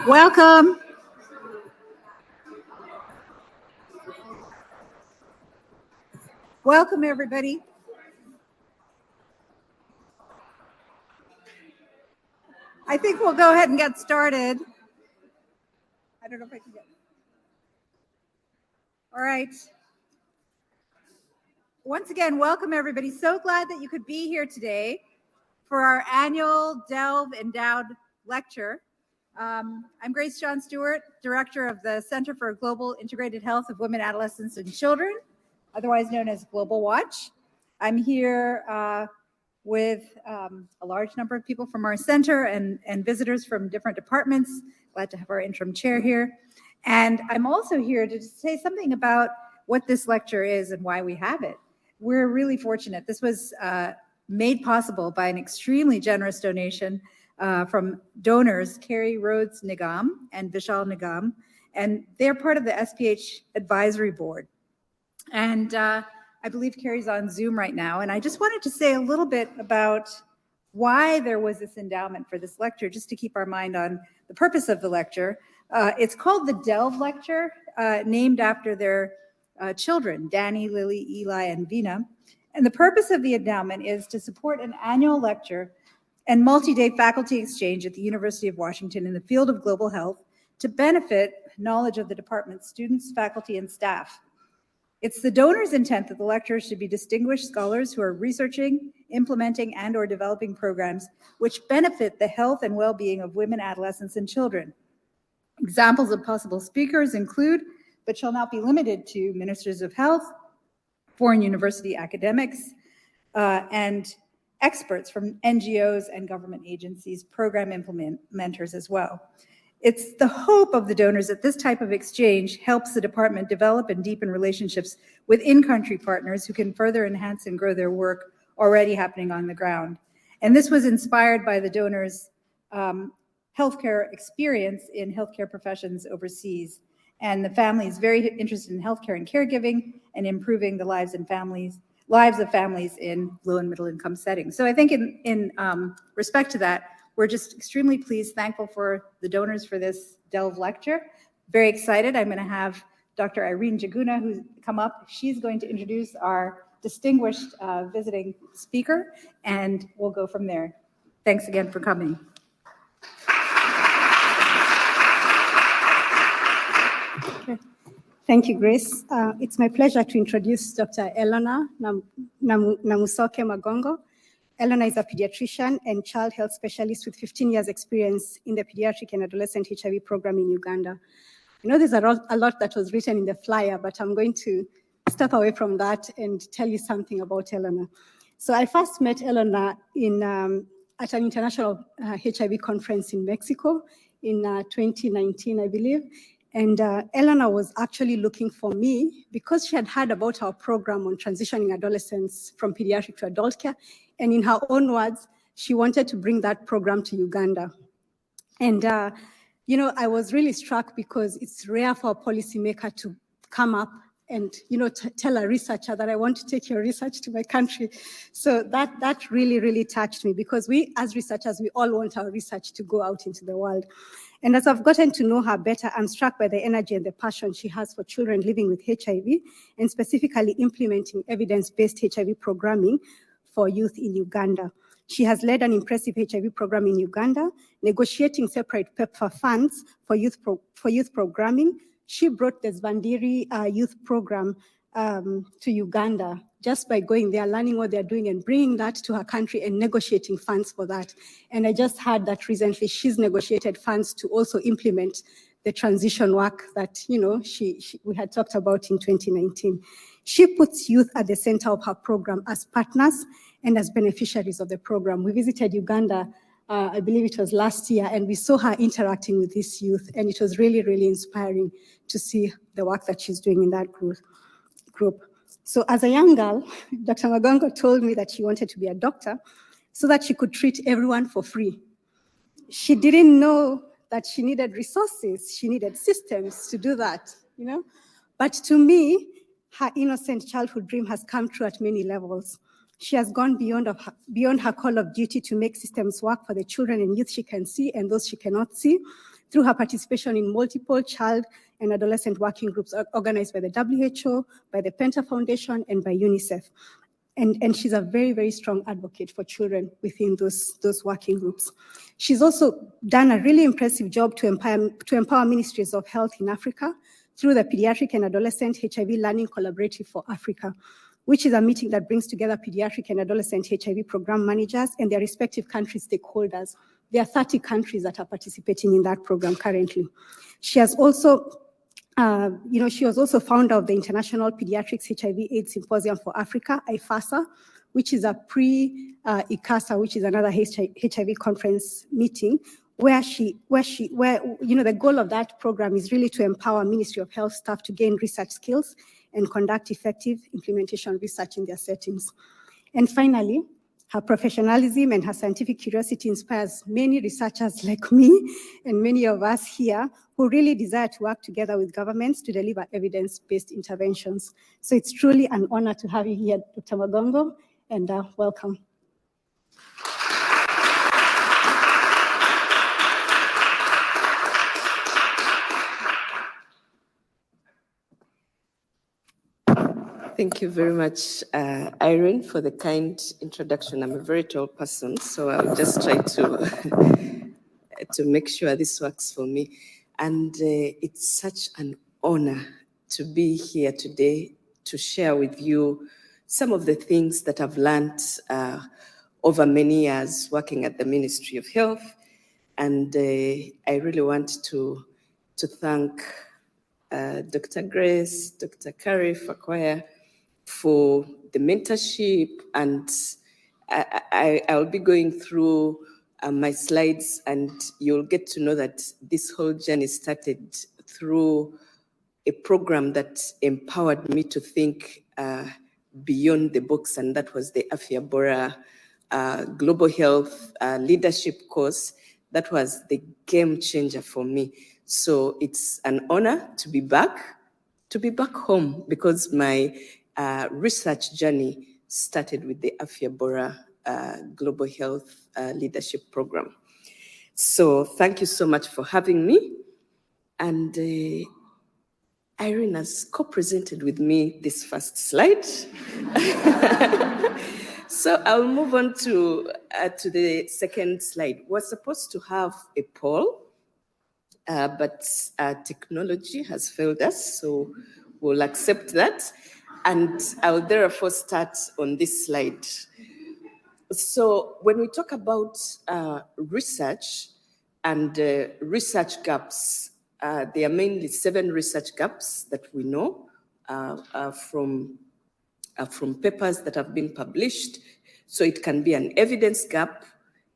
Welcome. Welcome, everybody. I think we'll go ahead and get started. I don't know if I can get. All right. Once again, welcome, everybody. So glad that you could be here today for our annual DELV Endowed lecture. I'm Grace John Stewart, Director of the Center for Global Integrated Health of Women, Adolescents, and Children, otherwise known as Global Watch. I'm here with a large number of people from our center and visitors from different departments. Glad to have our interim chair here. And I'm also here to say something about what this lecture is and why we have it. We're really fortunate. This was made possible by an extremely generous donation from donors Carrie Rhodes Nigam and Vishal Nigam, and they're part of the SPH Advisory Board. And I believe Carrie's on Zoom right now, and I just wanted to say a little bit about why there was this endowment for this lecture, just to keep our mind on the purpose of the lecture. It's called the DELV Lecture, named after their children, Danny, Lily, Eli, and Vina. And the purpose of the endowment is to support an annual lecture and multi-day faculty exchange at the University of Washington in the field of global health to benefit knowledge of the department's students, faculty, and staff. It's the donor's intent that the lecturers should be distinguished scholars who are researching, implementing, and/or developing programs which benefit the health and well-being of women, adolescents, and children. Examples of possible speakers include, but shall not be limited to, ministers of health, foreign university academics, and experts from NGOs and government agencies, program implementers as well. It's the hope of the donors that this type of exchange helps the department develop and deepen relationships with in-country partners who can further enhance and grow their work already happening on the ground. And this was inspired by the donors' healthcare experience in healthcare professions overseas. And the family is very interested in healthcare and caregiving and improving the lives of families in low and middle income settings. So I think in respect to that, we're just extremely pleased, thankful for the donors for this DELV lecture. Very excited. I'm going to have Dr. Irene Jaguna, who's come up. She's going to introduce our distinguished visiting speaker, and we'll go from there. Thanks again for coming. Okay. Thank you, Grace. It's my pleasure to introduce Dr. Eleanor Namusoke Magongo. Eleanor is a pediatrician and child health specialist with 15 years experience in the pediatric and adolescent HIV program in Uganda. I know there's a lot that was written in the flyer, but I'm going to step away from that and tell you something about Eleanor. So I first met Eleanor at an international HIV conference in Mexico in 2019, I believe. And Eleanor was actually looking for me because she had heard about our program on transitioning adolescents from pediatric to adult care. And in her own words, she wanted to bring that program to Uganda. And, I was really struck because it's rare for a policymaker to come up and, tell a researcher that I want to take your research to my country. So that really, really touched me because we, as researchers, we all want our research to go out into the world. And as I've gotten to know her better, I'm struck by the energy and the passion she has for children living with HIV and specifically implementing evidence-based HIV programming for youth in Uganda. She has led an impressive HIV program in Uganda, negotiating separate PEPFAR funds for youth programming. She brought the Zvandiri youth program to Uganda just by going there, learning what they're doing and bringing that to her country and negotiating funds for that. And I just heard that recently she's negotiated funds to also implement the transition work that, we had talked about in 2019. She puts youth at the center of her program as partners and as beneficiaries of the program. We visited Uganda, I believe it was last year, and we saw her interacting with this youth, and it was really, really inspiring to see the work that she's doing in that group. So as a young girl, Dr. Magongo told me that she wanted to be a doctor so that she could treat everyone for free. She didn't know that she needed resources, she needed systems to do that, But to me, her innocent childhood dream has come true at many levels. She has gone beyond her call of duty to make systems work for the children and youth she can see and those she cannot see. through her participation in multiple child and adolescent working groups organized by the WHO, by the Penta Foundation, and by UNICEF. And she's a very, very strong advocate for children within those working groups. She's also done a really impressive job to empower ministries of health in Africa through the Pediatric and Adolescent HIV Learning Collaborative for Africa, which is a meeting that brings together pediatric and adolescent HIV program managers and their respective country stakeholders. There are 30 countries that are participating in that program currently. She has also she was also founder of the International Pediatrics HIV/AIDS Symposium for Africa, IFASA, which is a pre-ICASA, which is another HIV conference meeting, where the goal of that program is really to empower Ministry of Health staff to gain research skills and conduct effective implementation research in their settings. And finally, her professionalism and her scientific curiosity inspires many researchers like me and many of us here who really desire to work together with governments to deliver evidence-based interventions. So it's truly an honor to have you here, Dr. Magongo, and welcome. Thank you very much, Irene, for the kind introduction. I'm a very tall person, so I'll just try to make sure this works for me. And it's such an honor to be here today to share with you some of the things that I've learned over many years working at the Ministry of Health. And I really want to thank Dr. Grace, Dr. Carrie Fakwaya, for the mentorship, and I'll be going through my slides, and you'll get to know that this whole journey started through a program that empowered me to think beyond the books, and that was the Afya Bora Global Health Leadership course. That was the game changer for me. So it's an honor to be back home, because my research journey started with the Afya Bora Global Health Leadership Program. So thank you so much for having me. And Irene has co-presented with me this first slide. So I'll move on to the second slide. We're supposed to have a poll, but technology has failed us, so we'll accept that. And I'll therefore start on this slide. So when we talk about research and research gaps, there are mainly 7 research gaps that we know from papers that have been published. So it can be an evidence gap,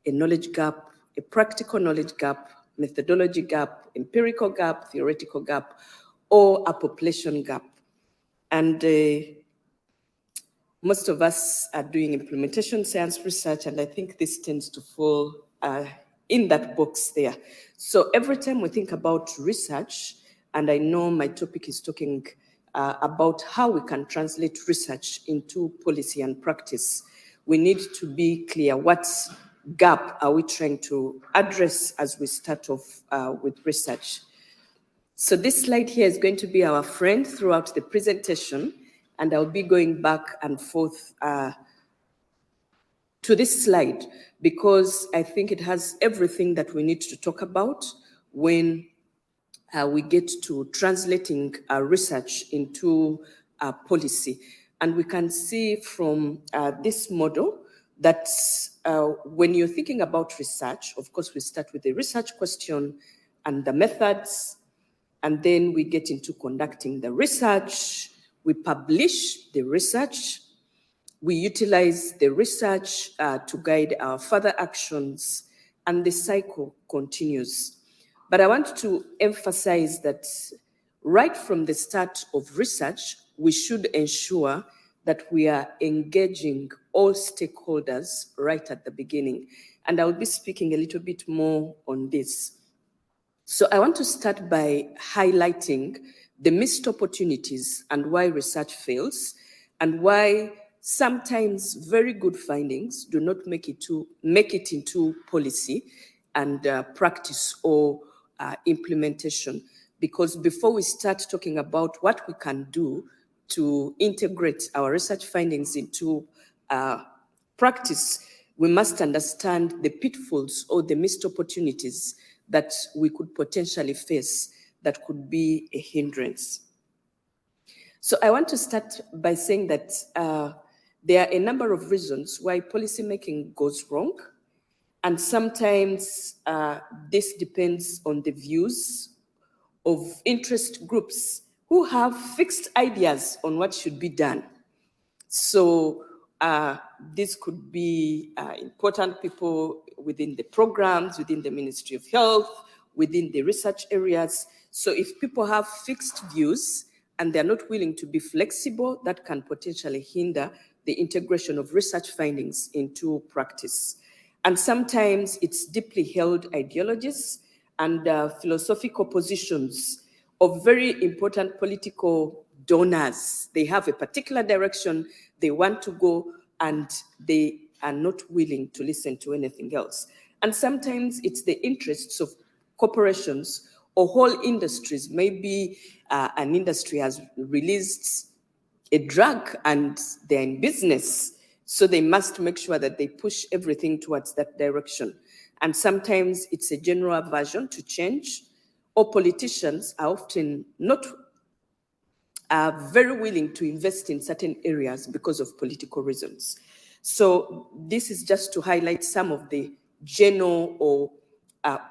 a knowledge gap, a practical knowledge gap, methodology gap, empirical gap, theoretical gap, or a population gap. And most of us are doing implementation science research, and I think this tends to fall in that box there. So every time we think about research, and I know my topic is talking about how we can translate research into policy and practice, we need to be clear what gap are we trying to address as we start off with research. So this slide here is going to be our friend throughout the presentation, and I'll be going back and forth to this slide because I think it has everything that we need to talk about when we get to translating research into policy. And we can see from this model that when you're thinking about research, of course, we start with the research question and the methods, and then we get into conducting the research, we publish the research, we utilize the research to guide our further actions, and the cycle continues. But I want to emphasize that right from the start of research, we should ensure that we are engaging all stakeholders right at the beginning. And I'll be speaking a little bit more on this. So I want to start by highlighting the missed opportunities and why research fails, and why sometimes very good findings do not make it into policy and practice, or implementation. Because before we start talking about what we can do to integrate our research findings into practice, we must understand the pitfalls or the missed opportunities that we could potentially face that could be a hindrance. So I want to start by saying that there are a number of reasons why policymaking goes wrong. And sometimes this depends on the views of interest groups who have fixed ideas on what should be done. So this could be important people within the programs, within the Ministry of Health, within the research areas. So if people have fixed views and they're not willing to be flexible, that can potentially hinder the integration of research findings into practice. And sometimes it's deeply held ideologies and philosophical positions of very important political donors. They have a particular direction they want to go, and they are not willing to listen to anything else. And sometimes it's the interests of corporations or whole industries. Maybe an industry has released a drug and they're in business, so they must make sure that they push everything towards that direction. And sometimes it's a general aversion to change, or politicians are often not very willing to invest in certain areas because of political reasons. So this is just to highlight some of the general or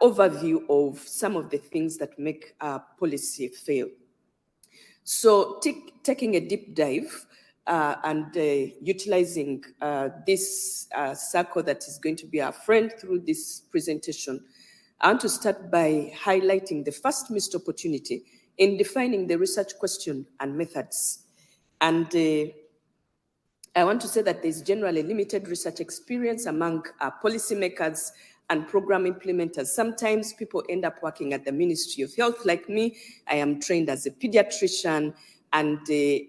overview of some of the things that make policy fail. So taking a deep dive and utilizing this circle that is going to be our friend through this presentation, I want to start by highlighting the first missed opportunity in defining the research question and methods. And I want to say that there's generally limited research experience among policymakers and program implementers. Sometimes people end up working at the Ministry of Health. Like me, I am trained as a pediatrician, and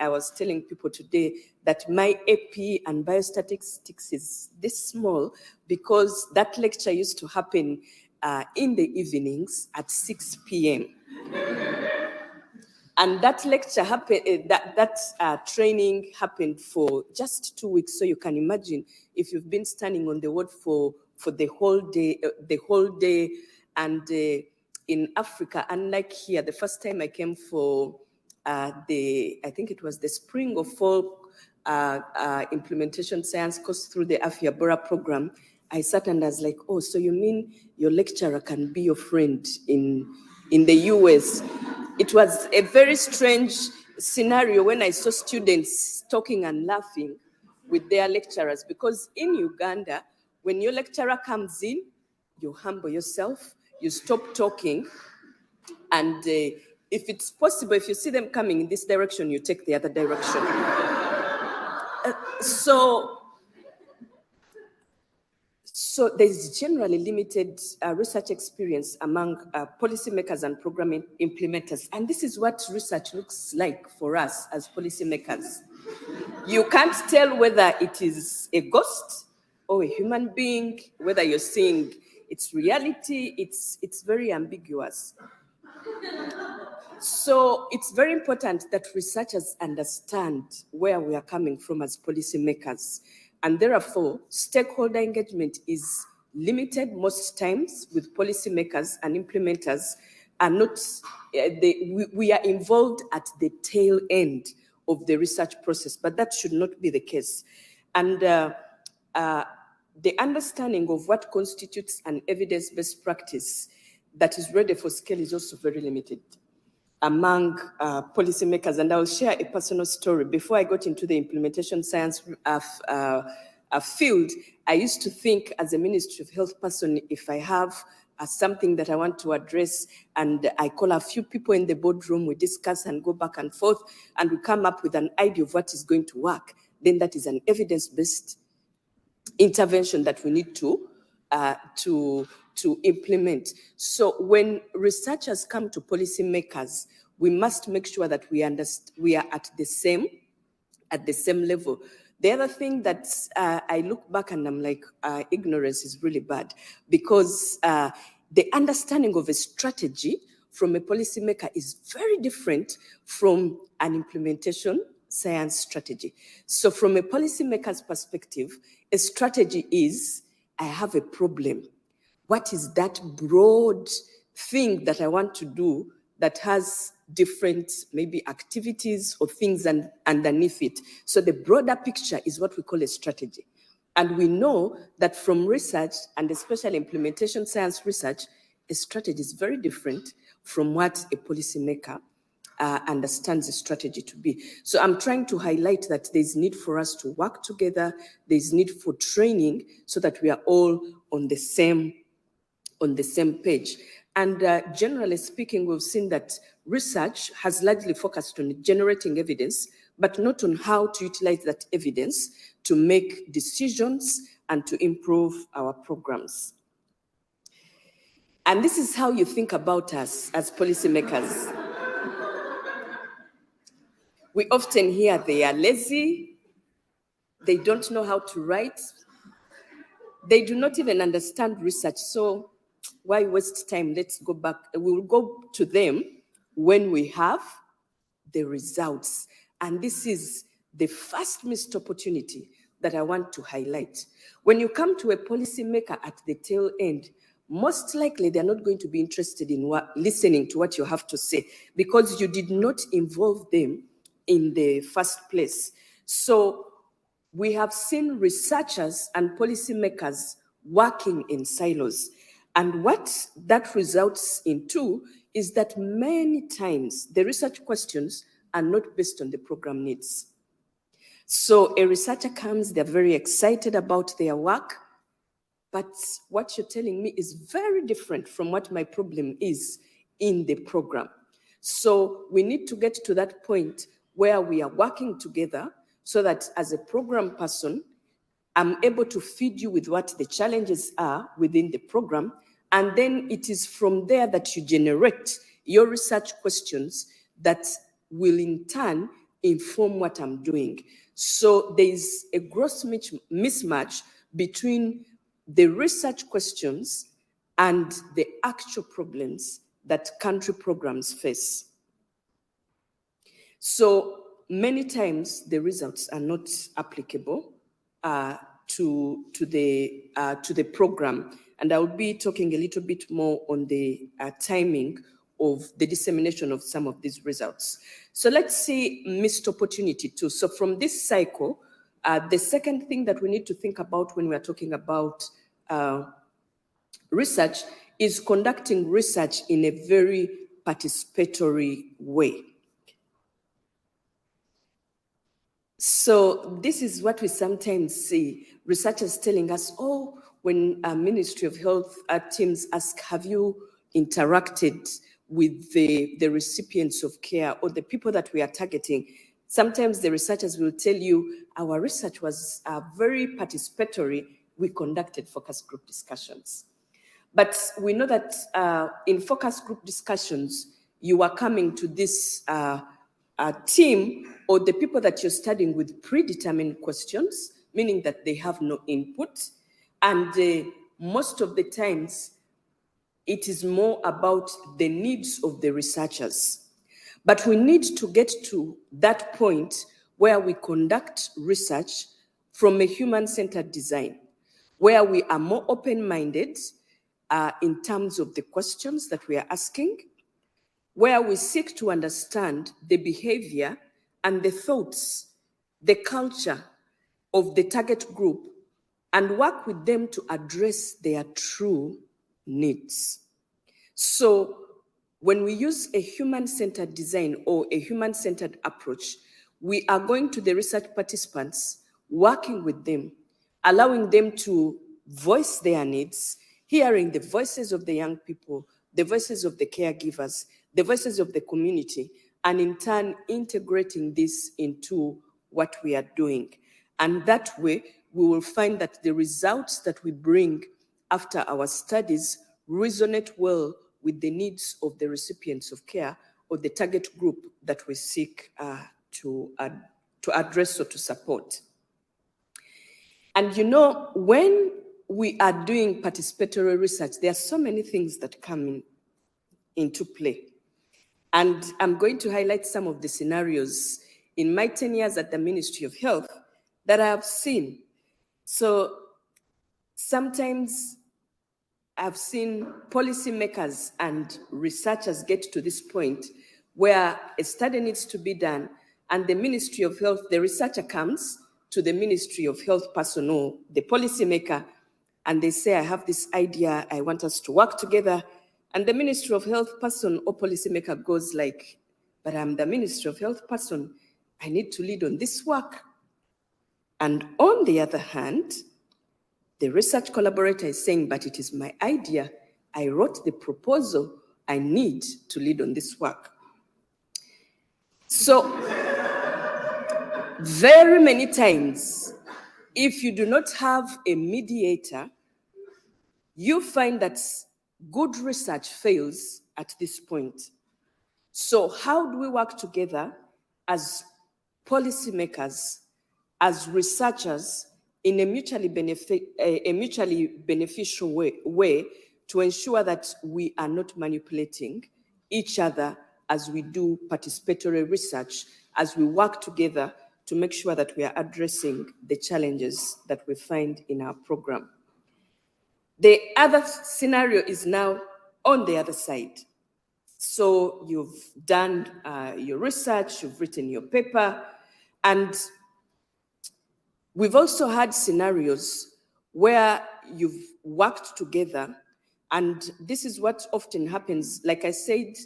I was telling people today that my AP and biostatistics is this small because that lecture used to happen in the evenings at 6 p.m. And that lecture happened, training happened for just 2 weeks. So you can imagine if you've been standing on the ward for the whole day, and in Africa, unlike here, the first time I came for I think it was the spring or fall implementation science course through the Afya Bora program, I sat and I was like, oh, so you mean your lecturer can be your friend in the US? It was a very strange scenario when I saw students talking and laughing with their lecturers, because in Uganda, when your lecturer comes in, you humble yourself, you stop talking, and if it's possible, if you see them coming in this direction, you take the other direction. So there's generally limited research experience among policymakers and program implementers. And this is what research looks like for us as policymakers. You can't tell whether it is a ghost or a human being, whether you're seeing its reality. It's very ambiguous. So it's very important that researchers understand where we are coming from as policymakers. And therefore, stakeholder engagement is limited most times with policymakers, and implementers are not, we are involved at the tail end of the research process, but that should not be the case. And the understanding of what constitutes an evidence-based practice that is ready for scale is also very limited among policymakers. And I'll share a personal story. Before I got into the implementation science field, I used to think as a Ministry of Health person, if I have something that I want to address, and I call a few people in the boardroom, we discuss and go back and forth, and we come up with an idea of what is going to work, then that is an evidence-based intervention that we need to implement. So when researchers come to policymakers, we must make sure that we are at the same level. The other thing that I look back and I'm like, ignorance is really bad, because the understanding of a strategy from a policymaker is very different from an implementation science strategy. So from a policymaker's perspective, a strategy is, I have a problem. What is that broad thing that I want to do that has different maybe activities or things underneath it? So the broader picture is what we call a strategy. And we know that from research, and especially implementation science research, a strategy is very different from what a policymaker understands a strategy to be. So I'm trying to highlight that there's need for us to work together, there's need for training so that we are all on the same page. And generally speaking, we've seen that research has largely focused on generating evidence, but not on how to utilize that evidence to make decisions and to improve our programs. And this is how you think about us as policymakers. We often hear they are lazy, they don't know how to write, they do not even understand research. So why waste time? Let's go back. We'll go to them when we have the results. And this is the first missed opportunity that I want to highlight. When you come to a policymaker at the tail end, most likely they're not going to be interested in listening to what you have to say because you did not involve them in the first place. So we have seen researchers and policymakers working in silos. And what that results into is that many times the research questions are not based on the program needs. So a researcher comes, they're very excited about their work, but what you're telling me is very different from what my problem is in the program. So we need to get to that point where we are working together so that as a program person, I'm able to feed you with what the challenges are within the program. And then it is from there that you generate your research questions that will in turn inform what I'm doing. So there is a gross mismatch between the research questions and the actual problems that country programs face. So many times the results are not applicable to the program. And I'll be talking a little bit more on the timing of the dissemination of some of these results. So let's see missed opportunity too. So from this cycle, the second thing that we need to think about when we're talking about research is conducting research in a very participatory way. So this is what we sometimes see, researchers telling us, oh, when Ministry of Health teams ask, have you interacted with the recipients of care or the people that we are targeting? Sometimes the researchers will tell you, our research was very participatory. We conducted focus group discussions. But we know that in focus group discussions, you are coming to this team or the people that you're studying with predetermined questions, meaning that they have no input. And most of the times, it is more about the needs of the researchers. But we need to get to that point where we conduct research from a human-centered design, where we are more open-minded in terms of the questions that we are asking, where we seek to understand the behavior and the thoughts, the culture of the target group, and work with them to address their true needs. So when we use a human-centered design or a human-centered approach, we are going to the research participants, working with them, allowing them to voice their needs, hearing the voices of the young people, the voices of the caregivers, the voices of the community, and in turn integrating this into what we are doing. And that way, we will find that the results that we bring after our studies resonate well with the needs of the recipients of care or the target group that we seek to address or to support. And you know, when we are doing participatory research, there are so many things that come into play. And I'm going to highlight some of the scenarios in my 10 years at the Ministry of Health that I have seen. So sometimes I've seen policymakers and researchers get to this point where a study needs to be done, and the Ministry of Health, the researcher comes to the Ministry of Health person or the policymaker, and they say, I have this idea, I want us to work together. And the Ministry of Health person or policymaker goes like, but I'm the Ministry of Health person, I need to lead on this work. And on the other hand, the research collaborator is saying, but it is my idea, I wrote the proposal, I need to lead on this work. So, very many times, if you do not have a mediator, you find that good research fails at this point. So how do we work together as policymakers, as researchers, in a mutually beneficial way to ensure that we are not manipulating each other as we do participatory research, as we work together to make sure that we are addressing the challenges that we find in our program. The other scenario is now on the other side. So you've done your research, you've written your paper, and we've also had scenarios where you've worked together, and this is what often happens. Like I said,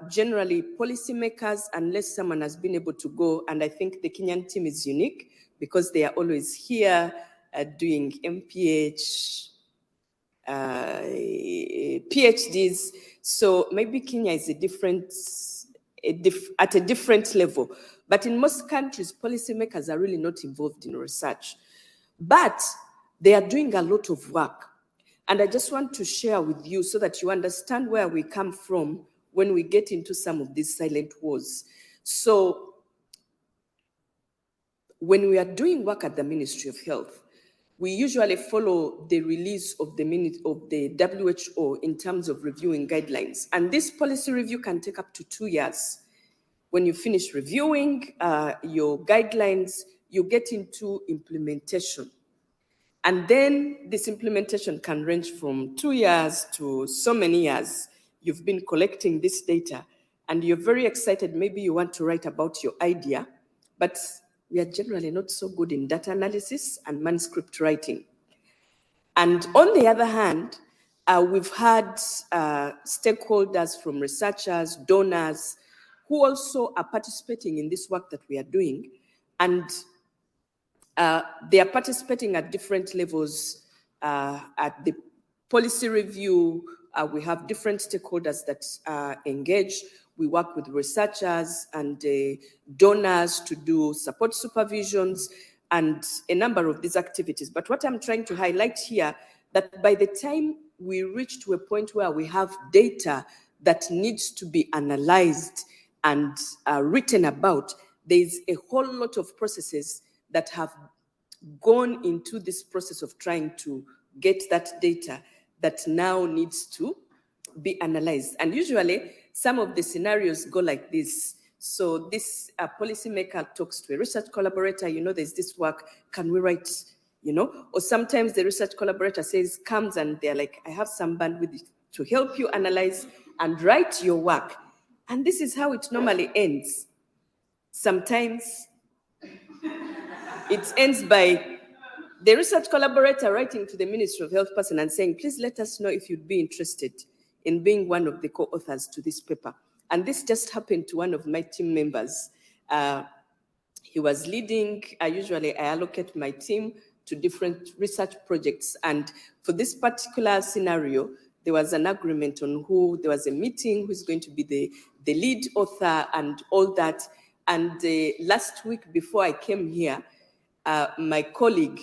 generally policymakers, unless someone has been able to go, and I think the Kenyan team is unique because they are always here doing MPH, PhDs, so maybe Kenya is at a different level. But in most countries, policymakers are really not involved in research. But they are doing a lot of work. And I just want to share with you so that you understand where we come from when we get into some of these silent wars. So when we are doing work at the Ministry of Health, we usually follow the release of the WHO in terms of reviewing guidelines. And this policy review can take up to 2 years. When you finish reviewing your guidelines, you get into implementation. And then this implementation can range from 2 years to so many years. You've been collecting this data and you're very excited. Maybe you want to write about your idea, but we are generally not so good in data analysis and manuscript writing. And on the other hand, we've had stakeholders from researchers, donors, who also are participating in this work that we are doing. And they are participating at different levels. At the policy review, we have different stakeholders that engage. We work with researchers and donors to do support supervisions and a number of these activities. But what I'm trying to highlight here, that by the time we reach to a point where we have data that needs to be analyzed and written about, there's a whole lot of processes that have gone into this process of trying to get that data that now needs to be analyzed. And usually, some of the scenarios go like this. So this policymaker talks to a research collaborator, there's this work, can we write, Or sometimes the research collaborator comes and they're like, I have some bandwidth to help you analyze and write your work. And this is how it normally ends. Sometimes it ends by the research collaborator writing to the Ministry of Health person and saying, please let us know if you'd be interested in being one of the co-authors to this paper. And this just happened to one of my team members. He was leading, usually I allocate my team to different research projects. And for this particular scenario, there was an agreement on there was a meeting, who's going to be the lead author and all that. And last week before I came here, my colleague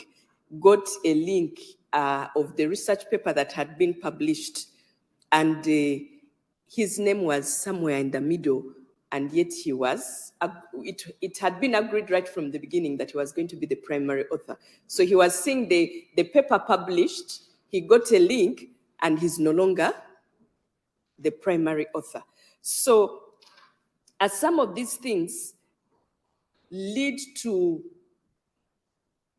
got a link of the research paper that had been published, and his name was somewhere in the middle. and yet he was, it had been agreed right from the beginning that he was going to be the primary author. So he was seeing the paper published, he got a link, and he's no longer the primary author. So as some of these things lead to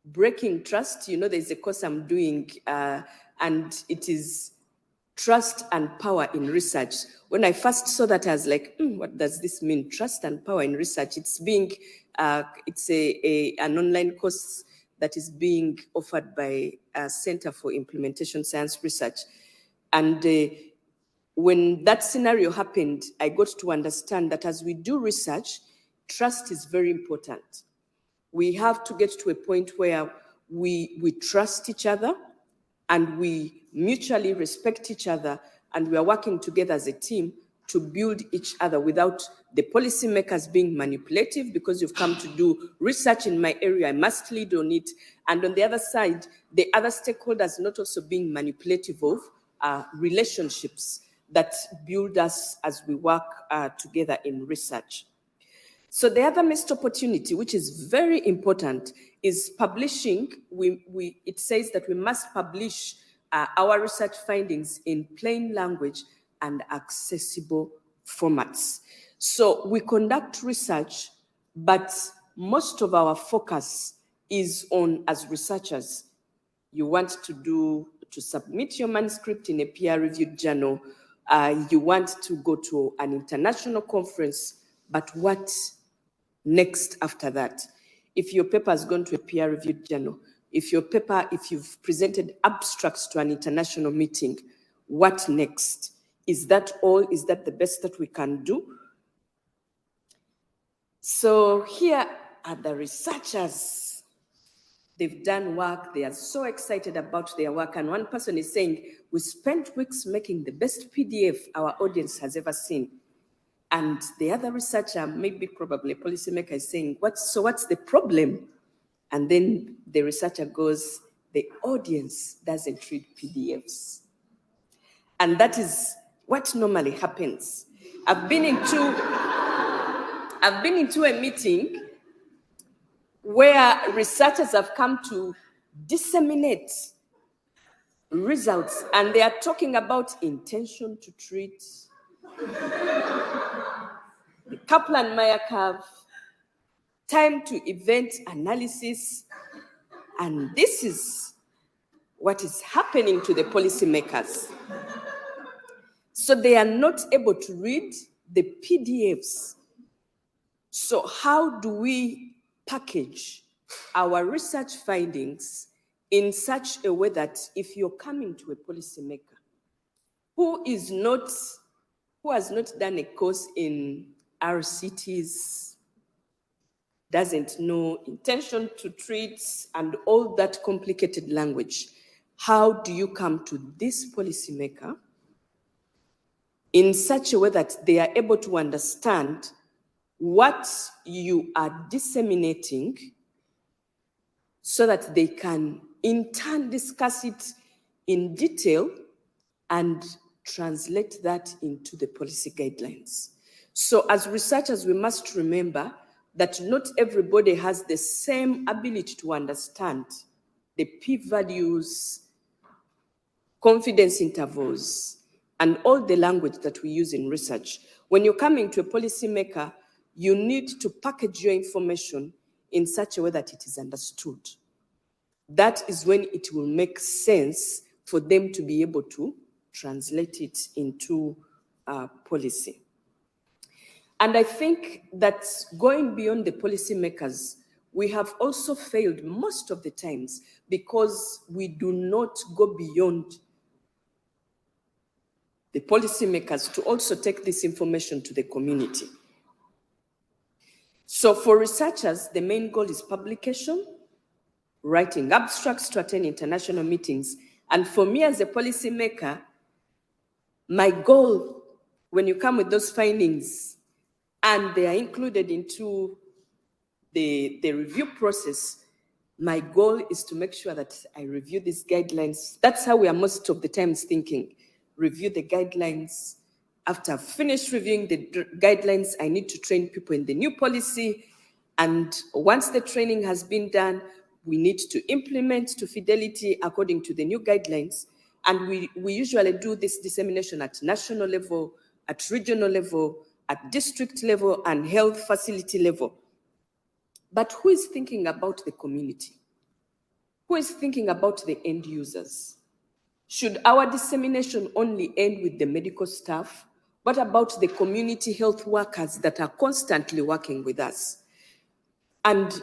breaking trust, there's a course I'm doing, and it is trust and power in research. When I first saw that, I was like, what does this mean? Trust and power in research. It's an online course that is being offered by a Center for Implementation Science Research. And when that scenario happened, I got to understand that as we do research, trust is very important. We have to get to a point where we trust each other and we mutually respect each other, and we are working together as a team to build each other without the policymakers being manipulative because you've come to do research in my area, I must lead on it. And on the other side, the other stakeholders not also being manipulative of relationships that build us as we work together in research. So the other missed opportunity, which is very important, is publishing. It says that we must publish our research findings in plain language and accessible formats. So we conduct research, but most of our focus is on, as researchers, you want to submit your manuscript in a peer-reviewed journal, you want to go to an international conference, but what next after that? If your paper has gone to a peer-reviewed journal, if you've presented abstracts to an international meeting, what next? Is that all? Is that the best that we can do? So here are the researchers. They've done work. They are so excited about their work. And one person is saying, we spent weeks making the best PDF our audience has ever seen. And the other researcher, probably a policymaker, is saying, what's the problem? And then the researcher goes, the audience doesn't read PDFs. And that is what normally happens. I've been into a meeting where researchers have come to disseminate results, and they are talking about intention to treat, the Kaplan-Meier curve, time to event analysis, and this is what is happening to the policymakers. So they are not able to read the PDFs. So how do we package our research findings in such a way that if you're coming to a policymaker who has not done a course in RCTs, doesn't know intention to treat and all that complicated language, how do you come to this policymaker in such a way that they are able to understand what you are disseminating so that they can in turn discuss it in detail and translate that into the policy guidelines? So as researchers, we must remember that not everybody has the same ability to understand the p-values, confidence intervals, and all the language that we use in research. When you're coming to a policymaker, you need to package your information in such a way that it is understood. That is when it will make sense for them to be able to translate it into policy. And I think that going beyond the policymakers, we have also failed most of the times because we do not go beyond the policymakers to also take this information to the community. So for researchers, the main goal is publication, writing abstracts to attend international meetings. And for me as a policymaker, my goal when you come with those findings and they are included into the review process, my goal is to make sure that I review these guidelines. That's how we are most of the times thinking. Review the guidelines, After I've finished reviewing the guidelines, I need to train people in the new policy. And once the training has been done, we need to implement to fidelity according to the new guidelines. And we usually do this dissemination at national level, at regional level, at district level, and health facility level. But who is thinking about the community? Who is thinking about the end users? Should our dissemination only end with the medical staff? What about the community health workers that are constantly working with us? And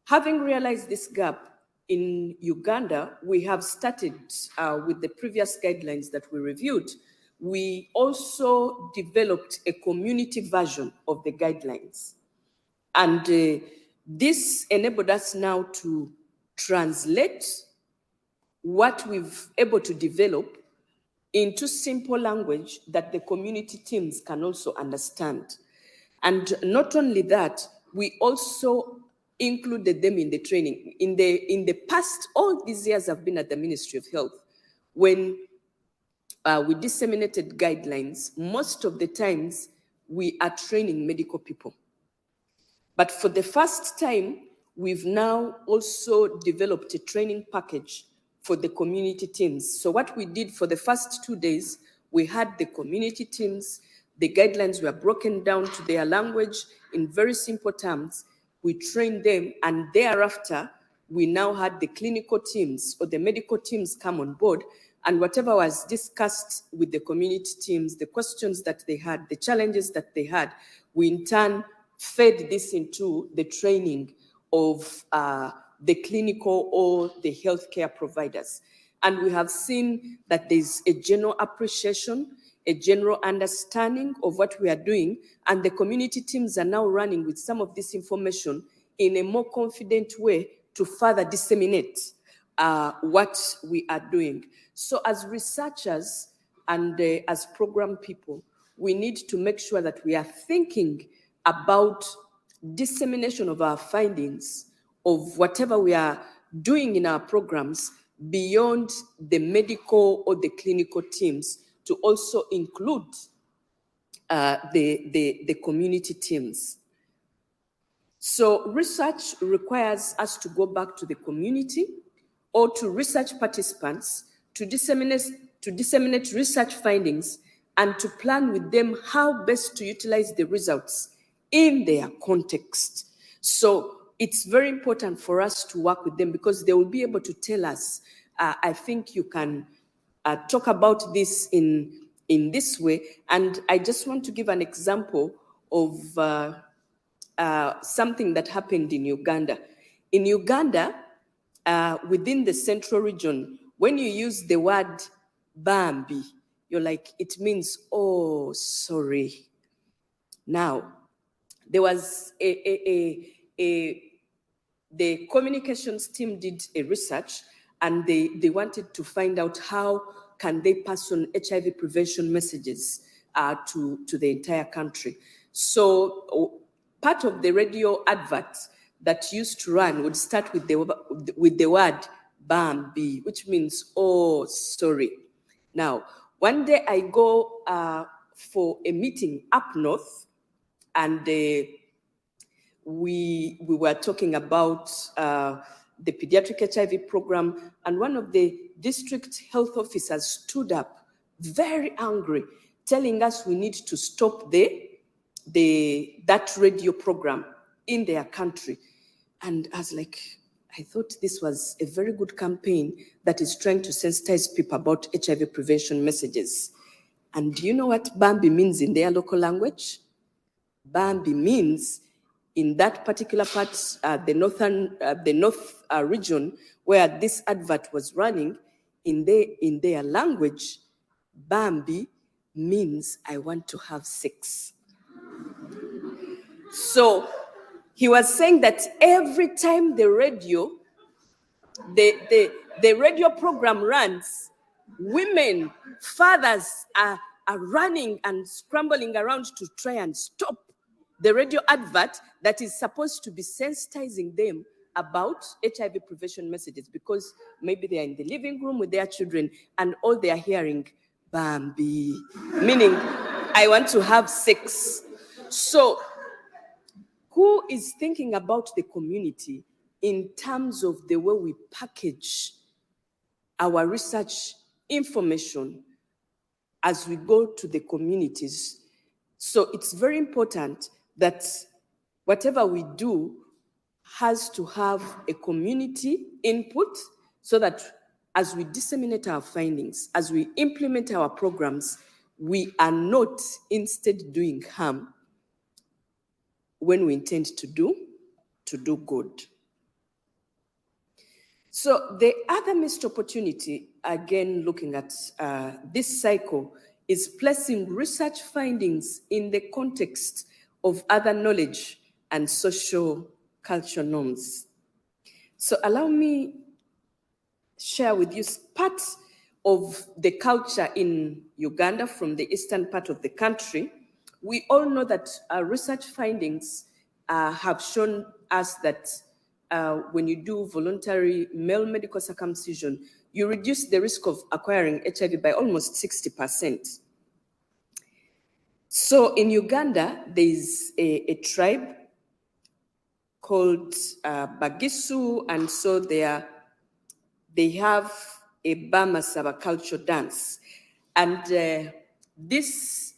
having realized this gap, in Uganda, we have started with the previous guidelines that we reviewed. We also developed a community version of the guidelines. And this enabled us now to translate what we've able to develop into simple language that the community teams can also understand. And not only that, we also included them in the training. In the past, all these years I've been at the Ministry of Health, when we disseminated guidelines, most of the times we are training medical people. But for the first time, we've now also developed a training package for the community teams. So what we did for the first 2 days, we had the community teams, the guidelines were broken down to their language in very simple terms. We trained them, and thereafter, we now had the clinical teams or the medical teams come on board, and whatever was discussed with the community teams, the questions that they had, the challenges that they had, we in turn fed this into the training of the clinical or the healthcare providers. And we have seen that there's a general appreciation, a general understanding of what we are doing, and the community teams are now running with some of this information in a more confident way to further disseminate what we are doing. So as researchers and as program people, we need to make sure that we are thinking about dissemination of our findings of whatever we are doing in our programs beyond the medical or the clinical teams, to also include the community teams. So research requires us to go back to the community or to research participants to disseminate research findings and to plan with them how best to utilize the results in their context. So it's very important for us to work with them because they will be able to tell us, I think you can talk about this in this way. And I just want to give an example of something that happened in Uganda. In Uganda, within the central region, when you use the word Bambi, you're like, it means, oh, sorry. Now, there was the communications team did a research, and they wanted to find out how can they pass on HIV prevention messages to the entire country. So part of the radio adverts that used to run would start with the word Bambi, which means, oh, sorry. Now, one day I go for a meeting up north, and we were talking about the pediatric HIV program, and one of the district health officers stood up very angry, telling us we need to stop that radio program in their country. And I was like, I thought this was a very good campaign that is trying to sensitize people about HIV prevention messages. And do you know what Bambi means in their local language? Bambi means, in that particular part, the north region where this advert was running, in their language, Bambi means I want to have sex. So he was saying that every time the radio program runs, women, fathers are running and scrambling around to try and stop the radio advert that is supposed to be sensitizing them about HIV prevention messages, because maybe they are in the living room with their children and all they are hearing, Bambi, meaning I want to have sex. So who is thinking about the community in terms of the way we package our research information as we go to the communities? So it's very important that whatever we do has to have a community input, so that as we disseminate our findings, as we implement our programs, we are not instead doing harm when we intend to do good. So the other missed opportunity, again, looking at this cycle, is placing research findings in the context of other knowledge and social cultural norms. So allow me share with you part of the culture in Uganda from the eastern part of the country. We all know that research findings have shown us that when you do voluntary male medical circumcision, you reduce the risk of acquiring HIV by almost 60%. So in Uganda, there's a tribe called Bagisu, and so they have a Bamasaba cultural dance. And this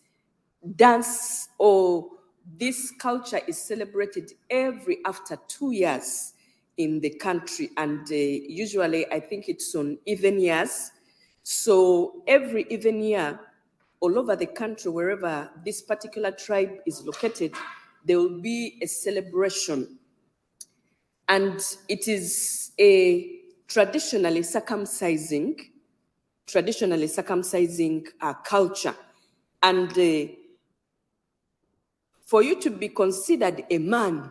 dance or this culture is celebrated after 2 years in the country, and usually I think it's on even years. So every even year, all over the country, wherever this particular tribe is located, there will be a celebration. And it is a traditionally circumcising culture. And for you to be considered a man,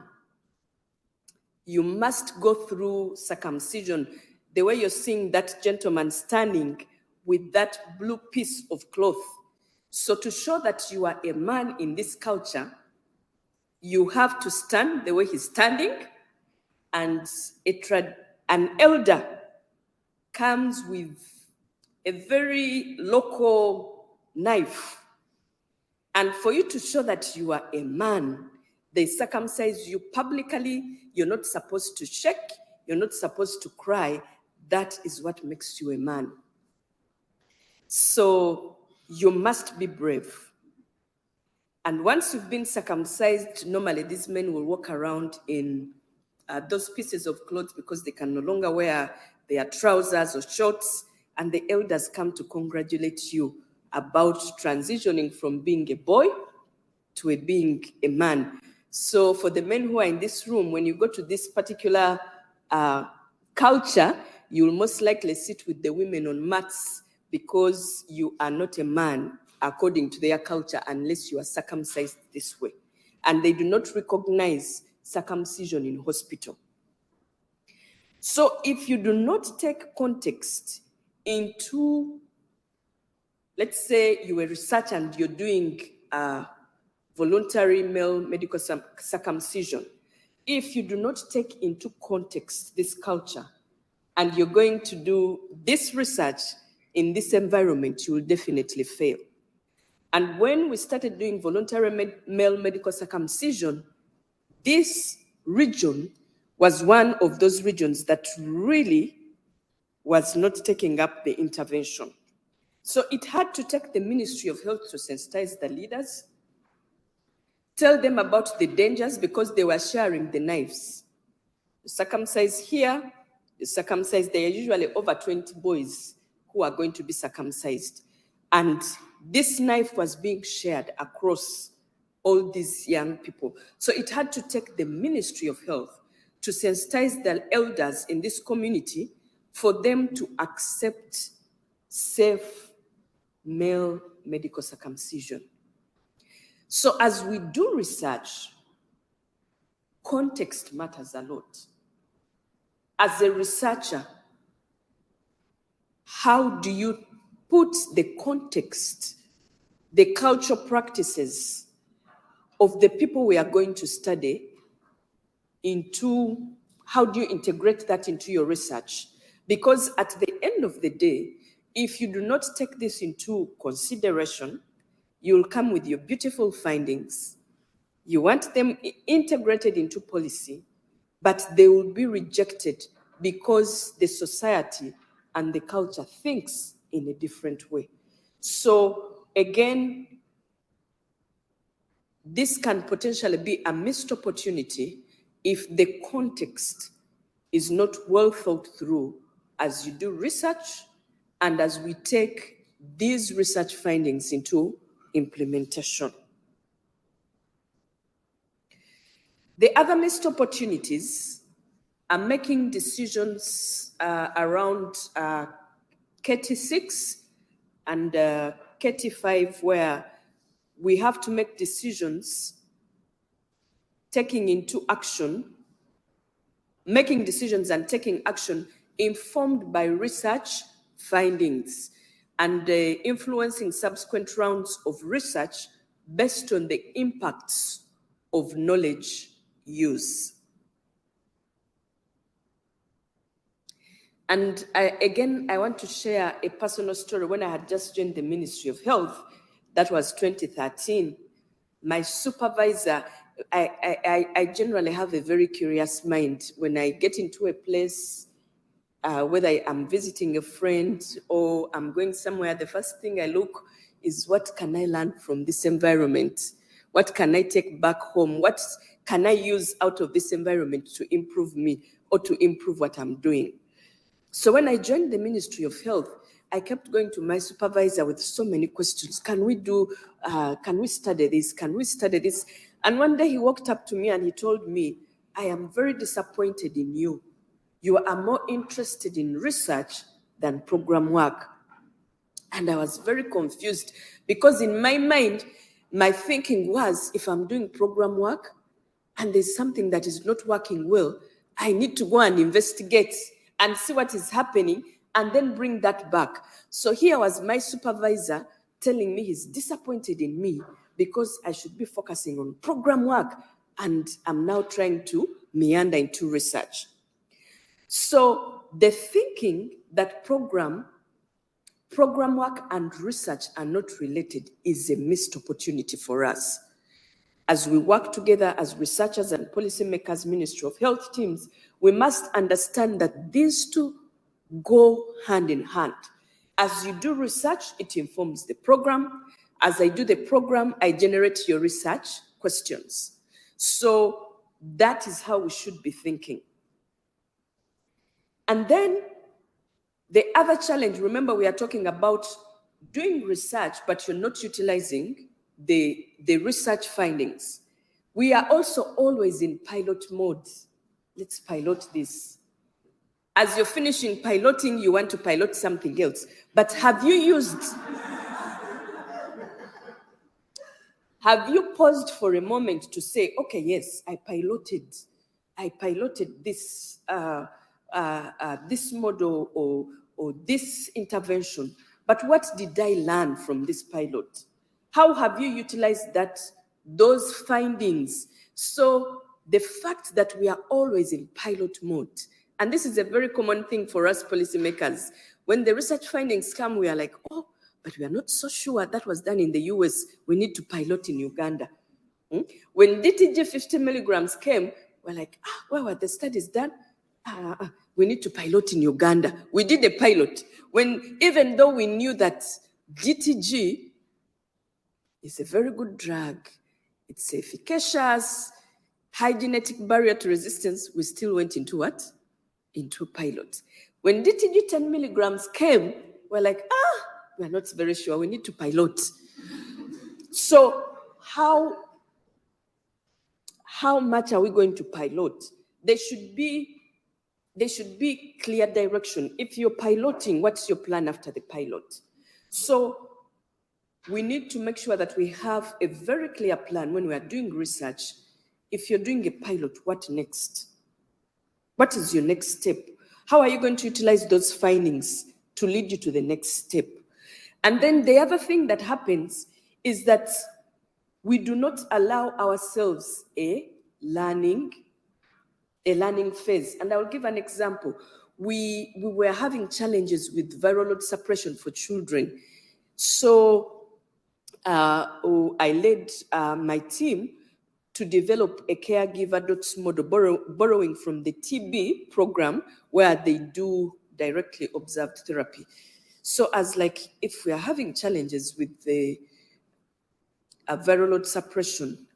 you must go through circumcision. The way you're seeing that gentleman standing with that blue piece of cloth. So to show that you are a man in this culture, you have to stand the way he's standing, and an elder comes with a very local knife. And for you to show that you are a man, they circumcise you publicly. You're not supposed to shake. You're not supposed to cry. That is what makes you a man. So you must be brave. And once you've been circumcised, normally these men will walk around in those pieces of clothes because they can no longer wear their trousers or shorts. And the elders come to congratulate you about transitioning from being a boy to being a man. So for the men who are in this room, when you go to this particular culture, you will most likely sit with the women on mats because you are not a man according to their culture unless you are circumcised this way. And they do not recognize circumcision in hospital. So if you do not take context into, let's say you were research and you're doing voluntary male medical circumcision, if you do not take into context this culture and you're going to do this research in this environment, you will definitely fail. And when we started doing voluntary male medical circumcision, this region was one of those regions that really was not taking up the intervention. So it had to take the Ministry of Health to sensitize the leaders, tell them about the dangers because they were sharing the knives. You circumcise here, you circumcise, there are usually over 20 boys who are going to be circumcised. And this knife was being shared across all these young people. So it had to take the Ministry of Health to sensitize the elders in this community for them to accept safe male medical circumcision. So as we do research, context matters a lot. As a researcher, how do you put the context, the cultural practices of the people we are going to study into, how do you integrate that into your research? Because at the end of the day, if you do not take this into consideration, you'll come with your beautiful findings. You want them integrated into policy, but they will be rejected because the society and the culture thinks in a different way. So again, this can potentially be a missed opportunity if the context is not well thought through as you do research and as we take these research findings into implementation. The other missed opportunities are making decisions around KT6 and KT5, where we have to make decisions making decisions and taking action informed by research findings and influencing subsequent rounds of research based on the impacts of knowledge use. And I want to share a personal story. When I had just joined the Ministry of Health, that was 2013, my supervisor, I generally have a very curious mind. When I get into a place, whether I'm visiting a friend or I'm going somewhere, the first thing I look is, what can I learn from this environment? What can I take back home? What can I use out of this environment to improve me or to improve what I'm doing? So when I joined the Ministry of Health, I kept going to my supervisor with so many questions. Can we study this? Can we study this? And one day he walked up to me and he told me, I am very disappointed in you. You are more interested in research than program work. And I was very confused because in my mind, my thinking was, if I'm doing program work and there's something that is not working well, I need to go and investigate and see what is happening and then bring that back. So here was my supervisor telling me he's disappointed in me because I should be focusing on program work, and I'm now trying to meander into research. So the thinking that program work and research are not related is a missed opportunity for us. As we work together as researchers and policymakers, Ministry of Health teams, we must understand that these two go hand in hand. As you do research, it informs the program. As I do the program, I generate your research questions. So that is how we should be thinking. And then the other challenge, remember, we are talking about doing research, but you're not utilizing the research findings. We are also always in pilot mode. Let's pilot this. As you're finishing piloting, you want to pilot something else. But have you paused for a moment to say, okay, yes, I piloted this this model or this intervention, but what did I learn from this pilot? How have you utilized those findings? So the fact that we are always in pilot mode, and this is a very common thing for us policymakers, when the research findings come, we are like, oh, but we are not so sure that was done in the US. We need to pilot in Uganda. When DTG 50 milligrams came, we're like, where were the studies done? We need to pilot in Uganda. We did a pilot. Even though we knew that DTG is a very good drug, it's efficacious, high genetic barrier to resistance, we still went into what? Into pilot. When DTG 10 milligrams came, we're like, we're not very sure, we need to pilot. So how much are we going to pilot? There should be clear direction. If you're piloting, what's your plan after the pilot? So we need to make sure that we have a very clear plan when we are doing research. If you're doing a pilot, what next? What is your next step? How are you going to utilize those findings to lead you to the next step? And then the other thing that happens is that we do not allow ourselves a learning phase. And I will give an example. we were having challenges with viral load suppression for children. So I led my team to develop a caregiver model, borrowing from the TB program where they do directly observed therapy. So as like, if we are having challenges with the viral load suppression,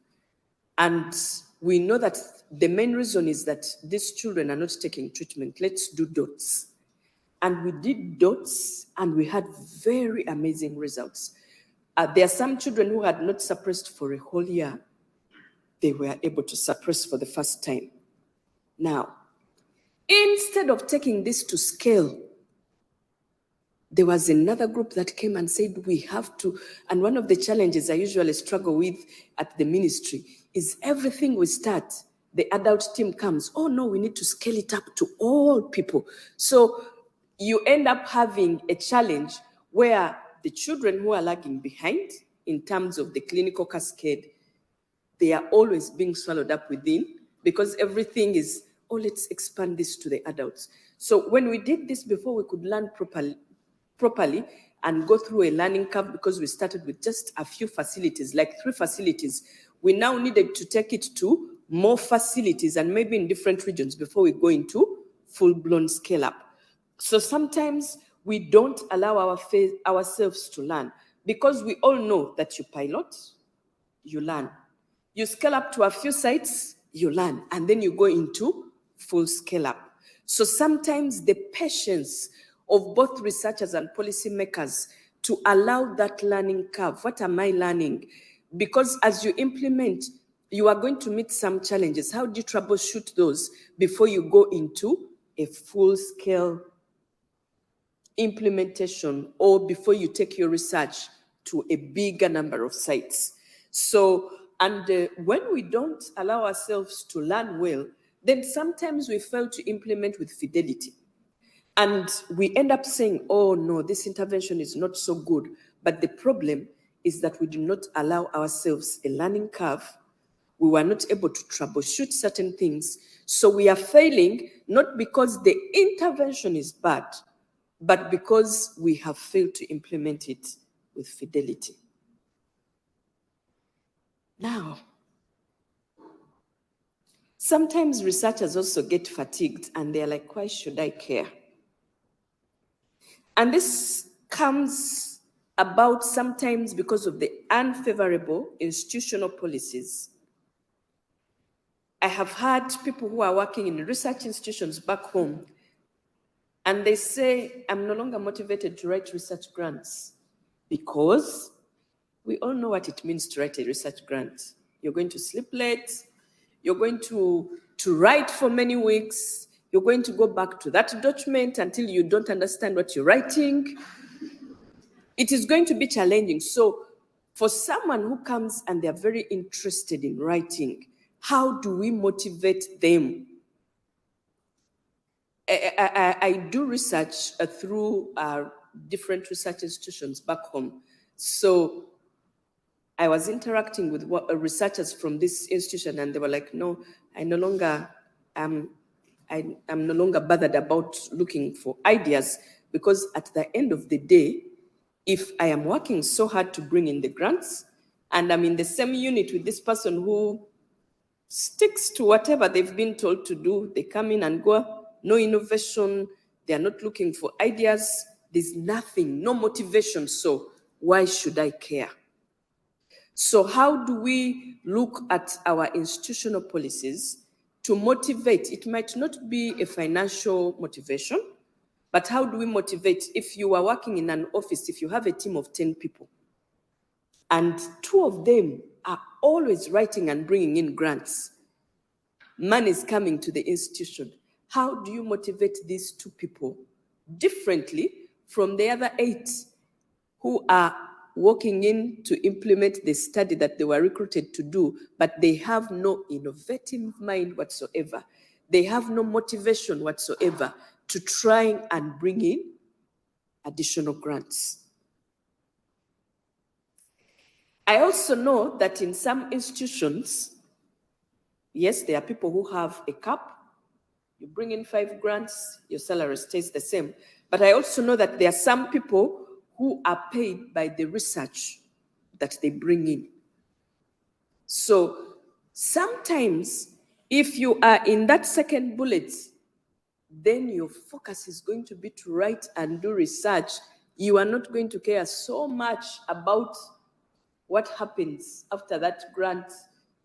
and we know that the main reason is that these children are not taking treatment, let's do dots. And we did dots and we had very amazing results. There are some children who had not suppressed for a whole year. They were able to suppress for the first time. Now, instead of taking this to scale, there was another group that came and said, we have to, and one of the challenges I usually struggle with at the ministry is everything we start, the adult team comes, oh no, we need to scale it up to all people. So you end up having a challenge where the children who are lagging behind in terms of the clinical cascade, they are always being swallowed up within, because everything is, oh, let's expand this to the adults. So when we did this before, we could learn properly and go through a learning curve, because we started with just a few facilities, like 3 facilities. We now needed to take it to more facilities and maybe in different regions before we go into full-blown scale-up. So sometimes we don't allow ourselves to learn, because we all know that you pilot, you learn. You scale up to a few sites, you learn, and then you go into full scale up. So sometimes the patience of both researchers and policymakers to allow that learning curve. What am I learning? Because as you implement, you are going to meet some challenges. How do you troubleshoot those before you go into a full-scale implementation, or before you take your research to a bigger number of sites? So, and when we don't allow ourselves to learn well, then sometimes we fail to implement with fidelity. And we end up saying, oh no, this intervention is not so good. But the problem is that we do not allow ourselves a learning curve. We were not able to troubleshoot certain things. So we are failing, not because the intervention is bad, but because we have failed to implement it with fidelity. Now, sometimes researchers also get fatigued and they're like, why should I care? And this comes about sometimes because of the unfavorable institutional policies. I have had people who are working in research institutions back home, and they say, I'm no longer motivated to write research grants, because we all know what it means to write a research grant. You're going to sleep late, you're going to write for many weeks, you're going to go back to that document until you don't understand what you're writing. It is going to be challenging. So for someone who comes and they're very interested in writing, how do we motivate them? I do research through different research institutions back home. So I was interacting with researchers from this institution, and they were like, no, I'm no longer bothered about looking for ideas, because at the end of the day, if I am working so hard to bring in the grants, and I'm in the same unit with this person who sticks to whatever they've been told to do, they come in and go, no innovation, they're not looking for ideas, there's nothing, no motivation, so why should I care? So how do we look at our institutional policies to motivate? It might not be a financial motivation, but how do we motivate? If you are working in an office, if you have a team of 10 people, and 2 of them are always writing and bringing in grants, money is coming to the institution, how do you motivate these 2 people differently from the other 8 who are walking in to implement the study that they were recruited to do, but they have no innovative mind whatsoever? They have no motivation whatsoever to try and bring in additional grants. I also know that in some institutions, yes, there are people who have a cap, You bring in 5 grants, your salary stays the same. But I also know that there are some people who are paid by the research that they bring in. So sometimes if you are in that second bullet, then your focus is going to be to write and do research. You are not going to care so much about what happens after that grant,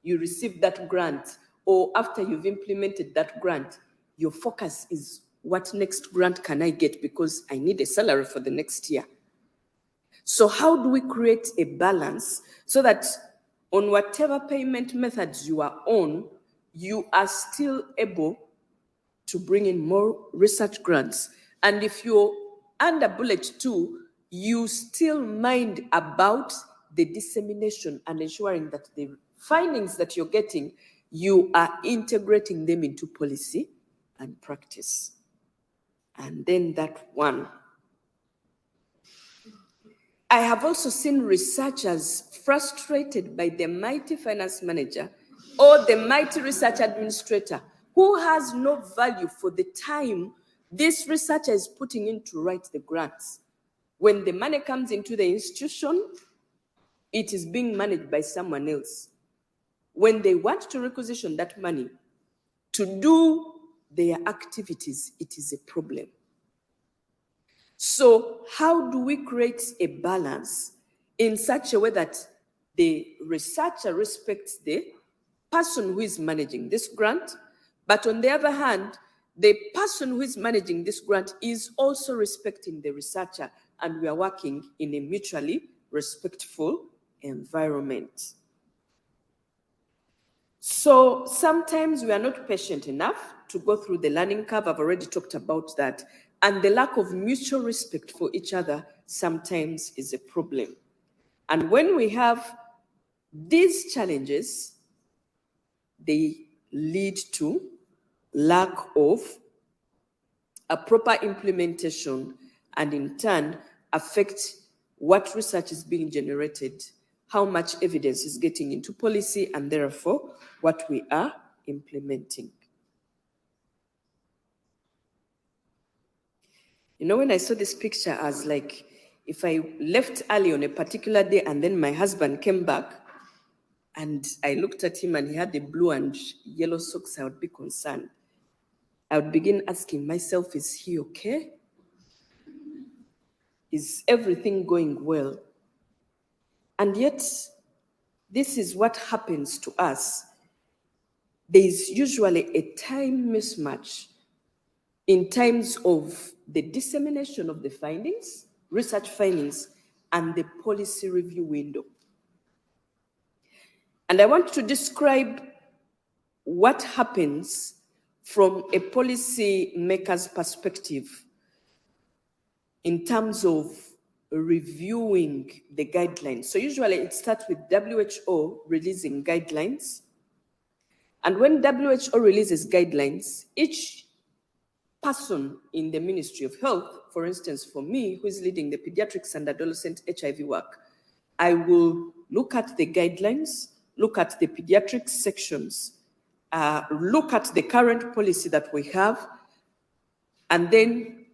you receive that grant, or after you've implemented that grant. Your focus is, what next grant can I get, because I need a salary for the next year. So how do we create a balance so that on whatever payment methods you are on, you are still able to bring in more research grants? And if you're under bullet 2, you still mind about the dissemination and ensuring that the findings that you're getting, you are integrating them into policy and practice. And then that one. I have also seen researchers frustrated by the mighty finance manager or the mighty research administrator who has no value for the time this researcher is putting in to write the grants. When the money comes into the institution, it is being managed by someone else. When they want to requisition that money to do their activities, it is a problem. So how do we create a balance in such a way that the researcher respects the person who is managing this grant, but on the other hand, the person who is managing this grant is also respecting the researcher, and we are working in a mutually respectful environment. So sometimes we are not patient enough to go through the learning curve. I've already talked about that. And the lack of mutual respect for each other sometimes is a problem. And when we have these challenges, they lead to lack of a proper implementation, and in turn affect what research is being generated, how much evidence is getting into policy, and therefore what we are implementing. You know, when I saw this picture, I was like, if I left early on a particular day and then my husband came back and I looked at him and he had the blue and yellow socks, I would be concerned. I would begin asking myself, is he okay? Is everything going well? And yet, this is what happens to us. There is usually a time mismatch in terms of the dissemination of the findings, research findings, and the policy review window. And I want to describe what happens from a policy maker's perspective in terms of reviewing the guidelines. So usually it starts with WHO releasing guidelines. And when WHO releases guidelines, each person in the Ministry of Health, for instance, for me, who is leading the Pediatrics and Adolescent HIV work, I will look at the guidelines, look at the pediatrics sections, look at the current policy that we have, and then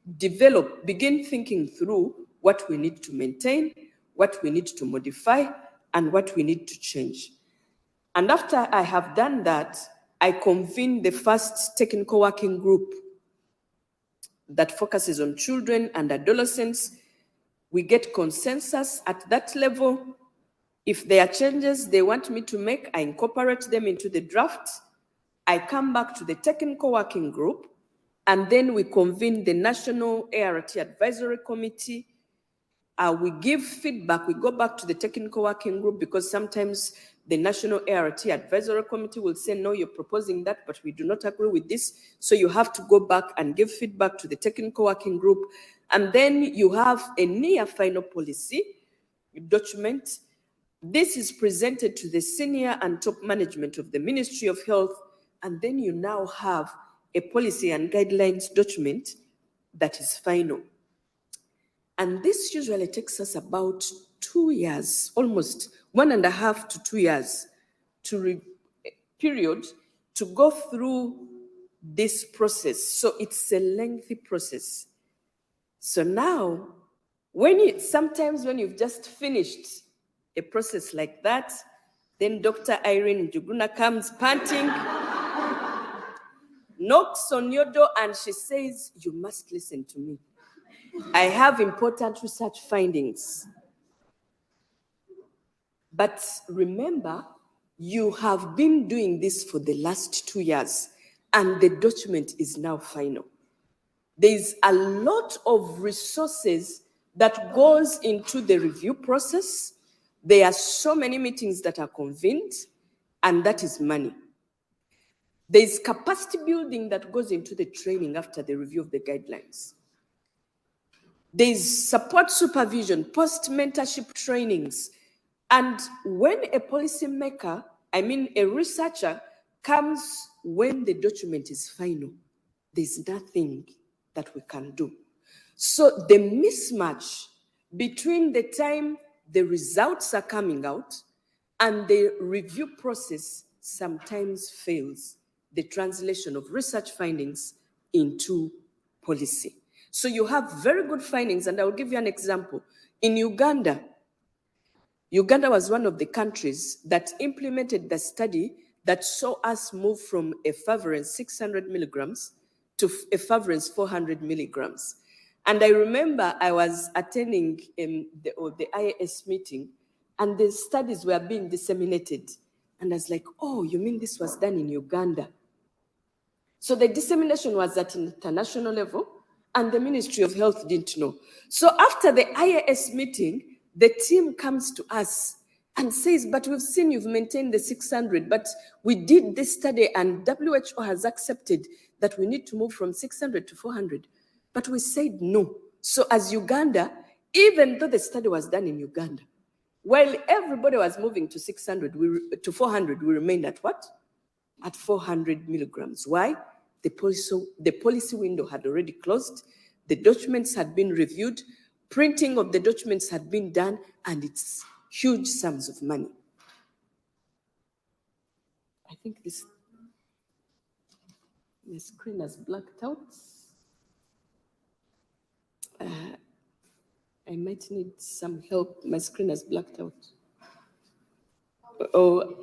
begin thinking through what we need to maintain, what we need to modify, and what we need to change. And after I have done that, I convene the first technical working group that focuses on children and adolescents. We get consensus at that level. If there are changes they want me to make, I incorporate them into the draft. I come back to the technical working group, and then we convene the National ART Advisory Committee. We give feedback. We go back to the technical working group, because sometimes the National ART Advisory Committee will say, no, you're proposing that, but we do not agree with this. So you have to go back and give feedback to the technical working group. And then you have a near final policy document. This is presented to the senior and top management of the Ministry of Health. And then you now have a policy and guidelines document that is final. And this usually takes us about 2 years, almost 1.5 to 2 years period to go through this process. So it's a lengthy process. So now, sometimes when you've just finished a process like that, then Dr. Irene Njuguna comes panting, knocks on your door, and she says, you must listen to me. I have important research findings. But remember, you have been doing this for the last 2 years, and the document is now final. There's a lot of resources that goes into the review process. There are so many meetings that are convened, and that is money. There's capacity building that goes into the training after the review of the guidelines. There's support supervision, post-mentorship trainings. And when a policymaker, a researcher, comes when the document is final, there's nothing that we can do. So the mismatch between the time the results are coming out and the review process sometimes fails the translation of research findings into policy. So you have very good findings, and I will give you an example. In Uganda, Uganda was one of the countries that implemented the study that saw us move from efavirenz 600 milligrams to efavirenz 400 milligrams. And I remember I was attending the IAS meeting, and the studies were being disseminated. And I was like, oh, you mean this was done in Uganda? So the dissemination was at international level, and the Ministry of Health didn't know. So after the IAS meeting, the team comes to us and says, but we've seen you've maintained the 600, but we did this study and WHO has accepted that we need to move from 600 to 400. But we said no. So as Uganda, even though the study was done in Uganda, while everybody was moving to 400, we remained at what? At 400 milligrams. Why? The policy window had already closed. The documents had been reviewed. Printing of the documents had been done, and it's huge sums of money. I think my screen has blacked out. I might need some help. My screen has blacked out. Oh.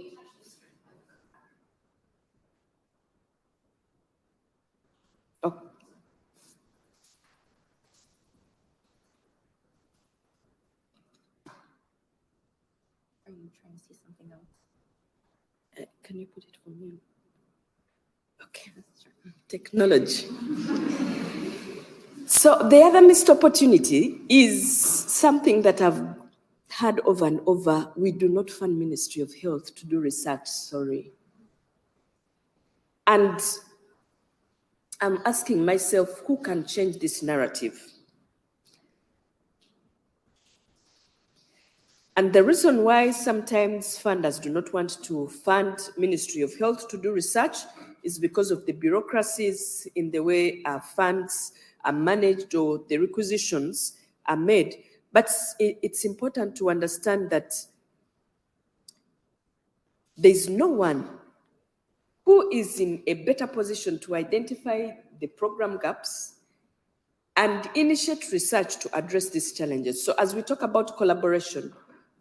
Oh. Are you trying to see something else? Can you put it for me? Okay. Technology. So the other missed opportunity is something that I've heard over and over. We do not fund Ministry of Health to do research, sorry. And I'm asking myself, who can change this narrative? And the reason why sometimes funders do not want to fund Ministry of Health to do research is because of the bureaucracies in the way our funds are managed or the requisitions are made. But it's important to understand that there's no one who is in a better position to identify the program gaps and initiate research to address these challenges. So as we talk about collaboration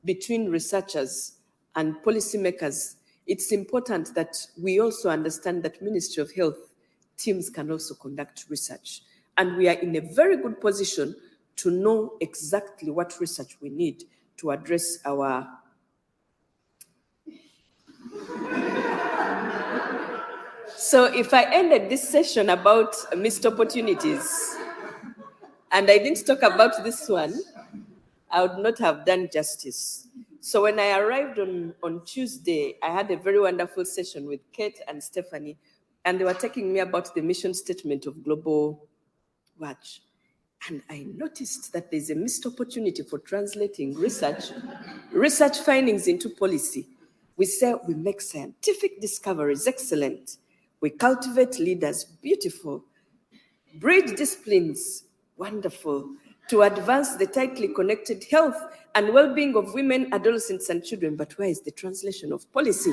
between researchers and policymakers, it's important that we also understand that Ministry of Health teams can also conduct research. And we are in a very good position to know exactly what research we need to address our So if I ended this session about missed opportunities, and I didn't talk about this one, I would not have done justice. So when I arrived on Tuesday, I had a very wonderful session with Kate and Stephanie, and they were taking me about the mission statement of Global Watch. And I noticed that there's a missed opportunity for translating research findings into policy. We say we make scientific discoveries, excellent. We cultivate leaders, beautiful. Bridge disciplines, wonderful. To advance the tightly connected health and well-being of women, adolescents, and children. But where is the translation of policy?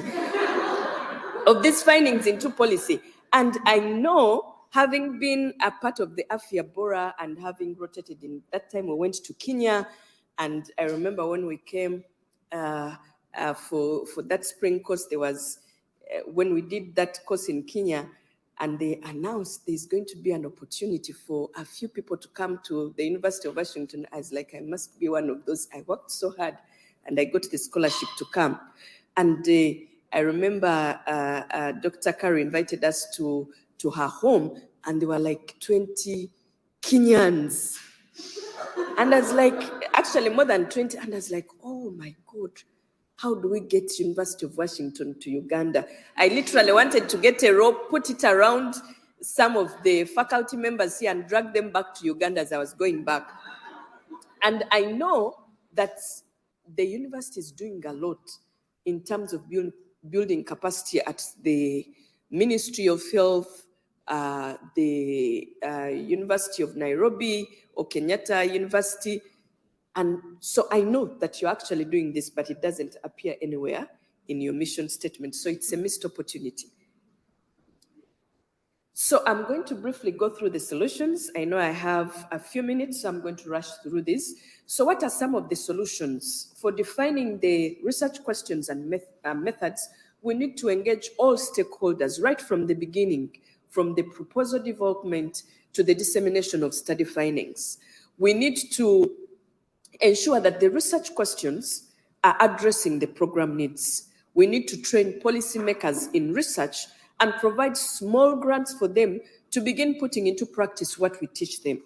Of these findings into policy? And I know, having been a part of the Afya Bora and having rotated in that time, we went to Kenya. And I remember when we came for that spring course, there was, when we did that course in Kenya, and they announced there's going to be an opportunity for a few people to come to the University of Washington. I was like, I must be one of those. I worked so hard and I got the scholarship to come. And I remember Dr. Kari invited us to her home, and there were like 20 Kenyans. And I was like, actually more than 20. And I was like, oh my God, how do we get University of Washington to Uganda? I literally wanted to get a rope, put it around some of the faculty members here and drag them back to Uganda as I was going back. And I know that the university is doing a lot in terms of building capacity at the Ministry of Health, the University of Nairobi, or Kenyatta University. And so I know that you're actually doing this, but it doesn't appear anywhere in your mission statement. So it's a missed opportunity. So I'm going to briefly go through the solutions. I know I have a few minutes, so I'm going to rush through this. So what are some of the solutions? For defining the research questions and methods, we need to engage all stakeholders right from the beginning, from the proposal development to the dissemination of study findings. We need to ensure that the research questions are addressing the program needs. We need to train policymakers in research and provide small grants for them to begin putting into practice what we teach them.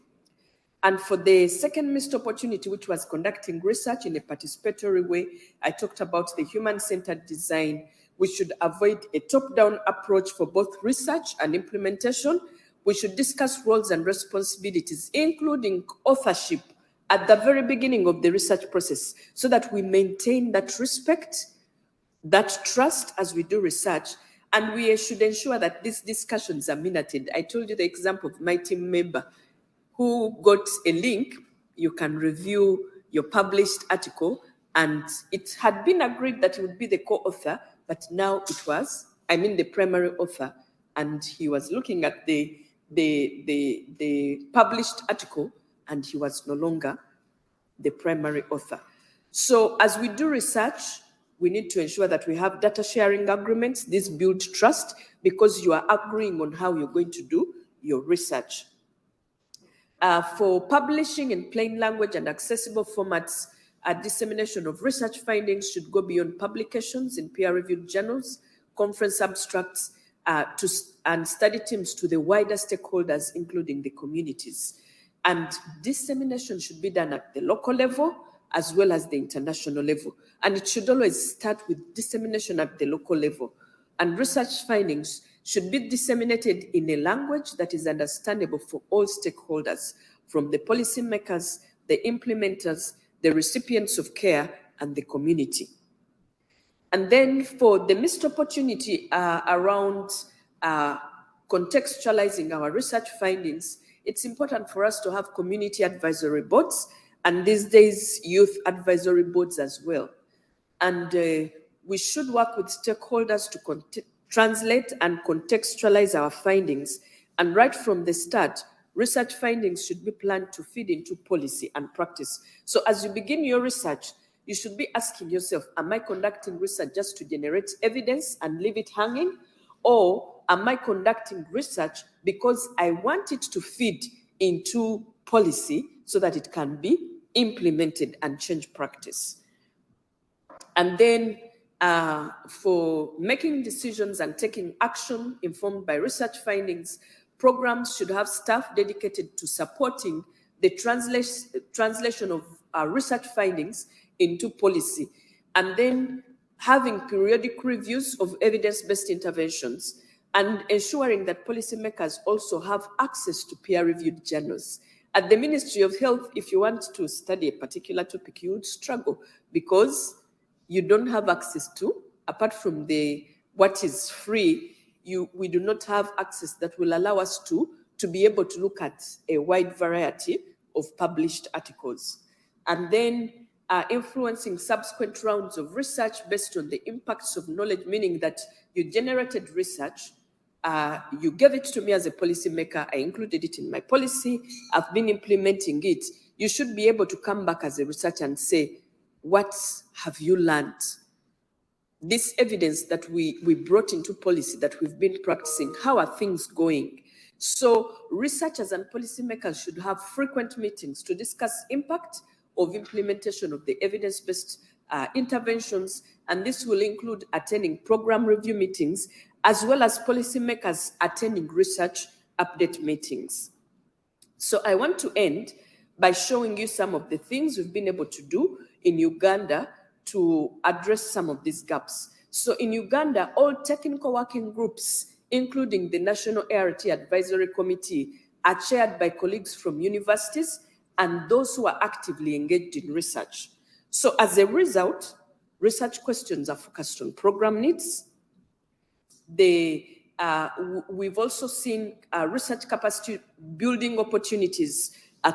And for the second missed opportunity, which was conducting research in a participatory way, I talked about the human-centered design. We should avoid a top-down approach for both research and implementation. We should discuss roles and responsibilities, including authorship, at the very beginning of the research process, so that we maintain that respect, that trust as we do research, and we should ensure that these discussions are minuted. I told you the example of my team member who got a link. You can review your published article, and it had been agreed that he would be the co-author, but now it was, the primary author, and he was looking at the published article, and he was no longer the primary author. So as we do research, we need to ensure that we have data sharing agreements. This builds trust because you are agreeing on how you're going to do your research. For publishing in plain language and accessible formats, dissemination of research findings should go beyond publications in peer-reviewed journals, conference abstracts, and study teams to the wider stakeholders, including the communities. And dissemination should be done at the local level as well as the international level. And it should always start with dissemination at the local level. And research findings should be disseminated in a language that is understandable for all stakeholders, from the policymakers, the implementers, the recipients of care, and the community. And then for the missed opportunity around contextualizing our research findings, it's important for us to have community advisory boards, and these days youth advisory boards as well. And we should work with stakeholders to translate and contextualize our findings. And right from the start, research findings should be planned to feed into policy and practice. So as you begin your research, you should be asking yourself, am I conducting research just to generate evidence and leave it hanging? Or am I conducting research because I want it to feed into policy so that it can be implemented and change practice? And then for making decisions and taking action informed by research findings, programs should have staff dedicated to supporting the translation of research findings into policy, and then having periodic reviews of evidence-based interventions, and ensuring that policymakers also have access to peer-reviewed journals. At the Ministry of Health, if you want to study a particular topic, you would struggle because you don't have access to, apart from what is free, we do not have access that will allow us to be able to look at a wide variety of published articles. And then influencing subsequent rounds of research based on the impacts of knowledge, meaning that you generated research, you gave it to me as a policymaker. I included it in my policy. I've been implementing it. You should be able to come back as a researcher and say, what have you learned? This evidence that we brought into policy that we've been practicing, how are things going? So researchers and policymakers should have frequent meetings to discuss impact of implementation of the evidence-based interventions, and this will include attending program review meetings, as well as policymakers attending research update meetings. So I want to end by showing you some of the things we've been able to do in Uganda to address some of these gaps. So in Uganda, all technical working groups, including the National ART Advisory Committee, are chaired by colleagues from universities and those who are actively engaged in research. So as a result, research questions are focused on program needs. We've also seen research capacity building opportunities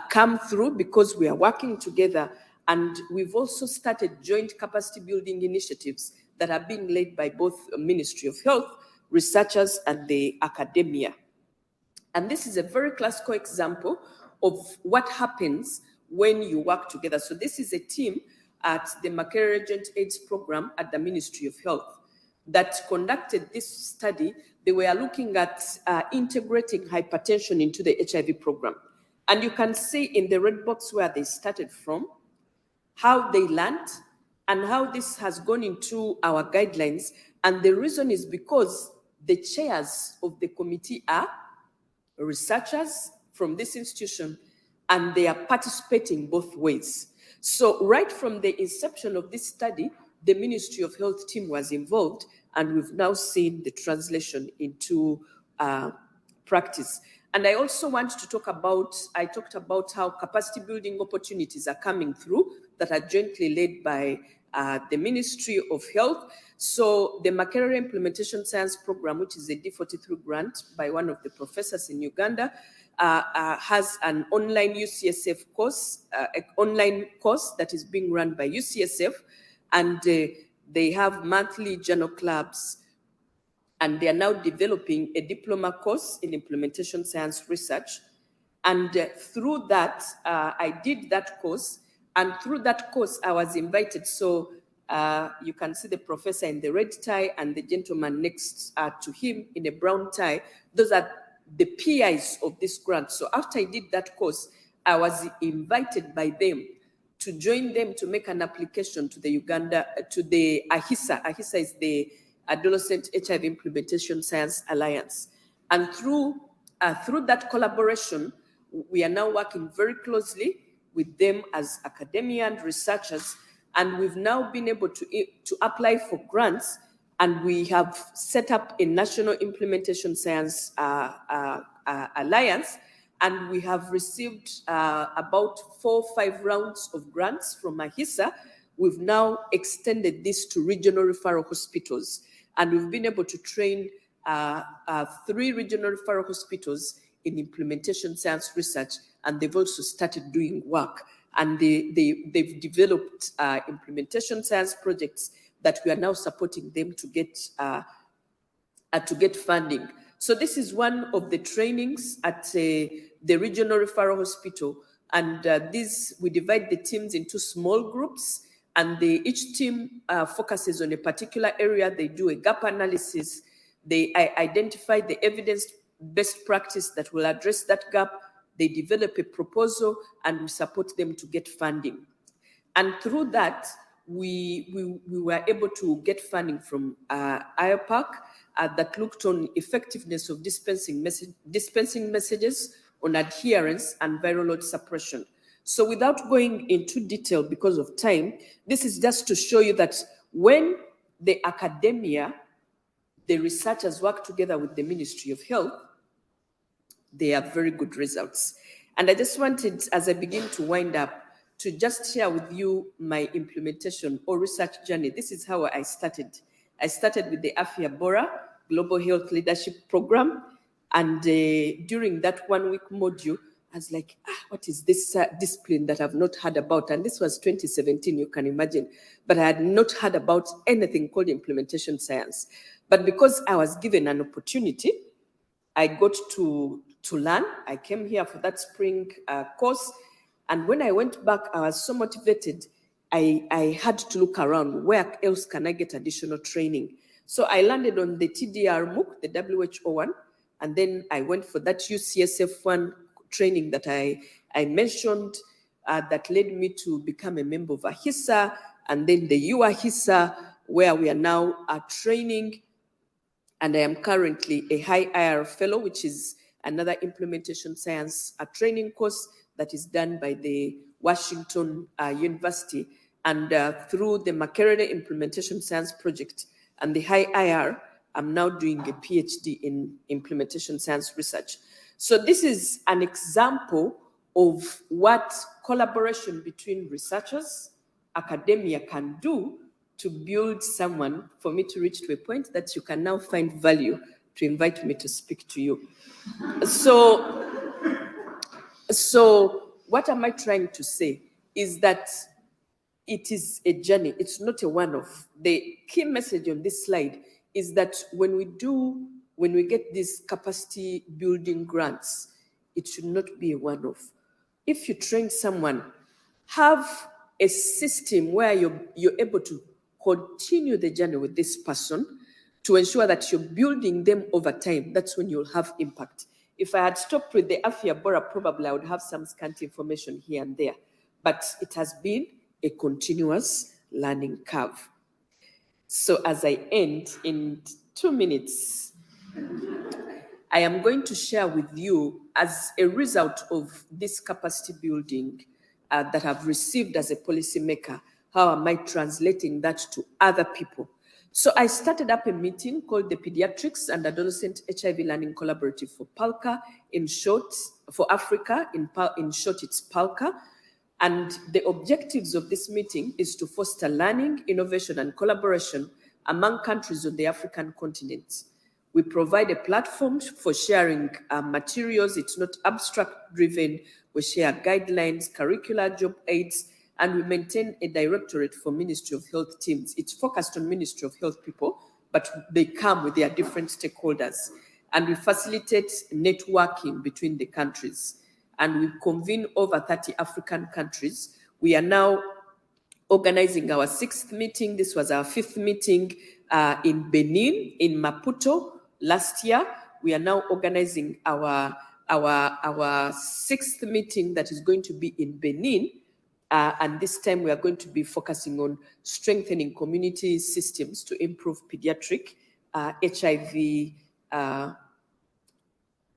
come through because we are working together, and we've also started joint capacity building initiatives that are being led by both Ministry of Health, researchers, and the academia. And this is a very classical example of what happens when you work together. So this is a team at the Makerere Joint AIDS Program at the Ministry of Health that conducted this study. They were looking at integrating hypertension into the HIV program. And you can see in the red box where they started from, how they learned, and how this has gone into our guidelines. And the reason is because the chairs of the committee are researchers from this institution, and they are participating both ways. So right from the inception of this study, the Ministry of Health team was involved, and we've now seen the translation into practice. And I also want to talk about, I talked about how capacity building opportunities are coming through that are jointly led by the Ministry of Health. So the Makerere Implementation Science Program, which is a D43 grant by one of the professors in Uganda, has an online UCSF course, an online course that is being run by UCSF, and they have monthly journal clubs, and they are now developing a diploma course in implementation science research. And through that, I did that course, and through that course, I was invited. So you can see the professor in the red tie and the gentleman next to him in a brown tie. Those are the PIs of this grant. So after I did that course, I was invited by them to join them to make an application to the Uganda, to the AHISA. AHISA is the Adolescent HIV Implementation Science Alliance. And through that collaboration, we are now working very closely with them as academia and researchers, and we've now been able to apply for grants, and we have set up a National Implementation Science Alliance, and we have received about 4 or 5 rounds of grants from AHISA. We've now extended this to regional referral hospitals, and we've been able to train 3 regional referral hospitals in implementation science research, and they've also started doing work. And they've developed implementation science projects that we are now supporting them to get funding. So this is one of the trainings at the regional referral hospital, and we divide the teams into small groups, and each team focuses on a particular area. They do a gap analysis. They identify the evidence-based practice that will address that gap. They develop a proposal, and we support them to get funding. And through that, we were able to get funding from IOPAC that looked on effectiveness of dispensing messages on adherence and viral load suppression. So without going into detail because of time, this is just to show you that when the academia, the researchers work together with the Ministry of Health, they have very good results. And I just wanted, as I begin to wind up, to just share with you my implementation or research journey. This is how I started. I started with the Afya Bora Global Health Leadership Program. And during that 1-week module, I was like, what is this discipline that I've not heard about? And this was 2017, you can imagine. But I had not heard about anything called implementation science. But because I was given an opportunity, I got to learn. I came here for that spring course. And when I went back, I was so motivated. I had to look around, where else can I get additional training? So I landed on the TDR MOOC, the WHO one, and then I went for that UCSF one training that I mentioned that led me to become a member of AHISA, and then the UAHISA, where we are now training. And I am currently a high IR fellow, which is another implementation science training course that is done by the Washington University. And through the Makerere Implementation Science Project and the high IR, I'm now doing a PhD in implementation science research. So this is an example of what collaboration between researchers, academia can do to build someone for me to reach to a point that you can now find value to invite me to speak to you. So what am I trying to say is that it is a journey. It's not a one-off. The key message on this slide is that when we get these capacity building grants, it should not be a one-off. If you train someone, have a system where you're able to continue the journey with this person to ensure that you're building them over time. That's when you'll have impact. If I had stopped with the Afia Bora, probably I would have some scant information here and there. But it has been a continuous learning curve. So as I end in 2 minutes, I am going to share with you, as a result of this capacity building that I've received as a policymaker, how am I translating that to other people? So I started up a meeting called the Paediatrics and Adolescent HIV Learning Collaborative for PALCA, in short, for Africa, in short, it's PALCA. And the objectives of this meeting is to foster learning, innovation, and collaboration among countries on the African continent. We provide a platform for sharing materials. It's not abstract-driven. We share guidelines, curricula, job aids, and we maintain a directorate for Ministry of Health teams. It's focused on Ministry of Health people, but they come with their different stakeholders. And we facilitate networking between the countries. And we convene over 30 African countries. We are now organizing our 6th meeting. This was our 5th meeting in Benin, in Maputo last year. We are now organizing our 6th meeting that is going to be in Benin. And this time we are going to be focusing on strengthening community systems to improve pediatric HIV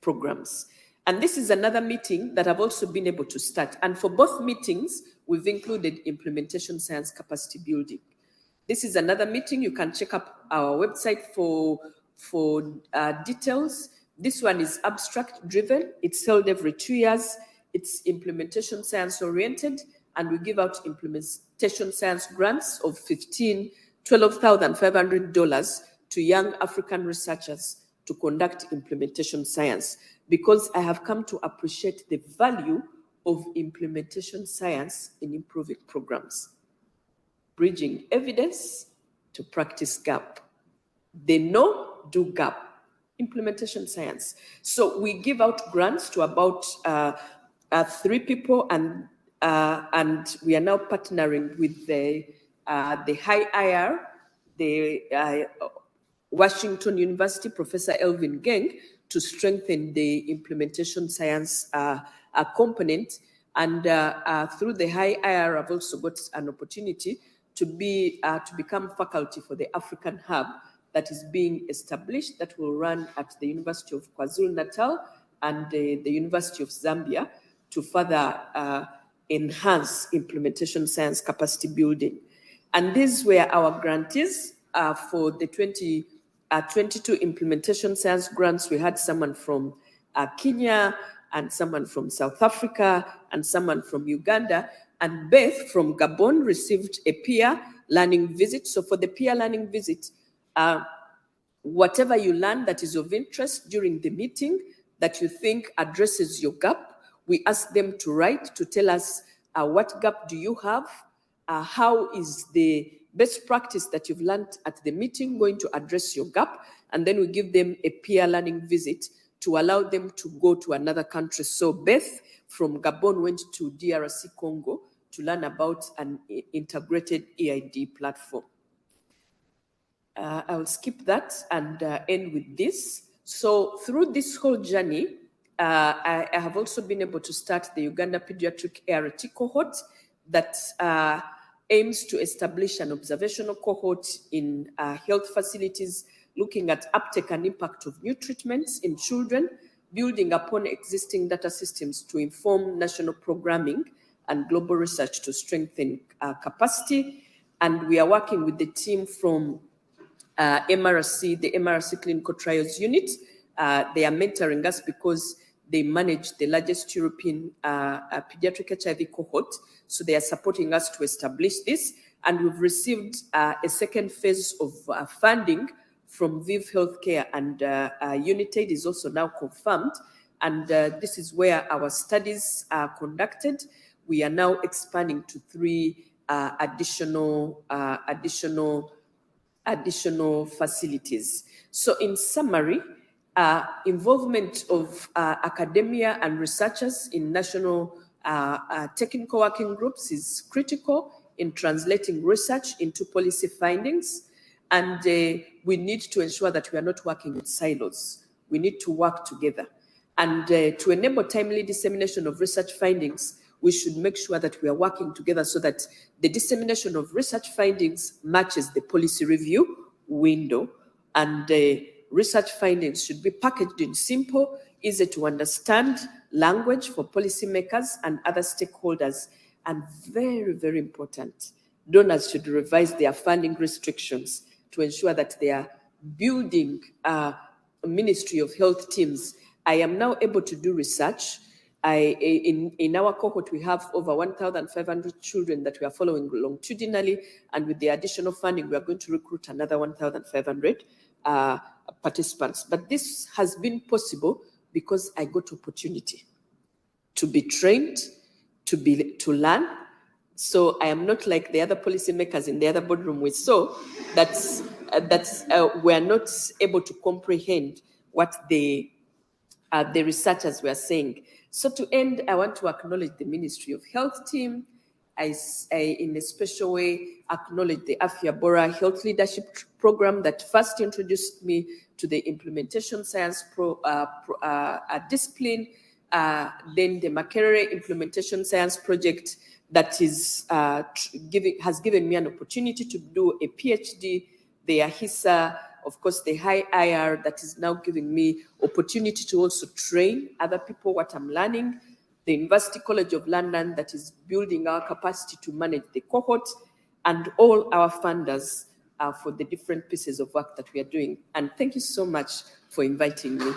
programs. And this is another meeting that I've also been able to start. And for both meetings, we've included implementation science capacity building. This is another meeting. You can check up our website for details. This one is abstract driven. It's held every 2 years. It's implementation science oriented, and we give out implementation science grants of $12,500 to young African researchers to conduct implementation science, because I have come to appreciate the value of implementation science in improving programs. Bridging evidence to practice gap. The know, do gap. Implementation science. So we give out grants to about 3 people, and we are now partnering with the high IR, the Washington University, Professor Elvin Geng, to strengthen the implementation science component. And through the high IR, I've also got an opportunity to become faculty for the African Hub that is being established, that will run at the University of KwaZulu-Natal and the University of Zambia to further enhance implementation science capacity building. And these were our grantees for the 2022 implementation science grants. We had someone from Kenya, and someone from South Africa, and someone from Uganda. And Beth from Gabon received a peer learning visit. So for the peer learning visit, whatever you learn that is of interest during the meeting that you think addresses your gap, we ask them to write to tell us what gap do you have, how is the best practice that you've learned at the meeting going to address your gap, and then we give them a peer learning visit to allow them to go to another country. So Beth from Gabon went to DRC Congo to learn about an integrated EID platform. I'll skip that and end with this. So through this whole journey, I have also been able to start the Uganda Paediatric ART cohort that aims to establish an observational cohort in health facilities, looking at uptake and impact of new treatments in children, building upon existing data systems to inform national programming and global research to strengthen capacity. And we are working with the team from MRC, the MRC Clinical Trials Unit. They are mentoring us because they manage the largest European pediatric HIV cohort. So they are supporting us to establish this. And we've received a second phase of funding from Viv Healthcare, and United is also now confirmed. And this is where our studies are conducted. We are now expanding to 3 additional facilities. So in summary, involvement of academia and researchers in national technical working groups is critical in translating research into policy findings. And we need to ensure that we are not working in silos. We need to work together. And to enable timely dissemination of research findings, we should make sure that we are working together so that the dissemination of research findings matches the policy review window. And research findings should be packaged in simple, easy to understand language for policymakers and other stakeholders. And very, very important, donors should revise their funding restrictions to ensure that they are building a Ministry of Health teams. I am now able to do research. In our cohort, we have over 1,500 children that we are following longitudinally, and with the additional funding, we are going to recruit another 1,500 participants. But this has been possible because I got opportunity to be trained, to learn. So I am not like the other policymakers in the other boardroom we saw that were not able to comprehend what the researchers were saying. So to end, I want to acknowledge the Ministry of Health team. I in a special way, acknowledge the Afya Bora Health Leadership Program that first introduced me to the implementation science discipline, then the Makerere Implementation Science Project that is has given me an opportunity to do a PhD, the AHISA, of course, the high IR that is now giving me opportunity to also train other people what I'm learning, the University College of London that is building our capacity to manage the cohort, and all our funders for the different pieces of work that we are doing. And thank you so much for inviting me.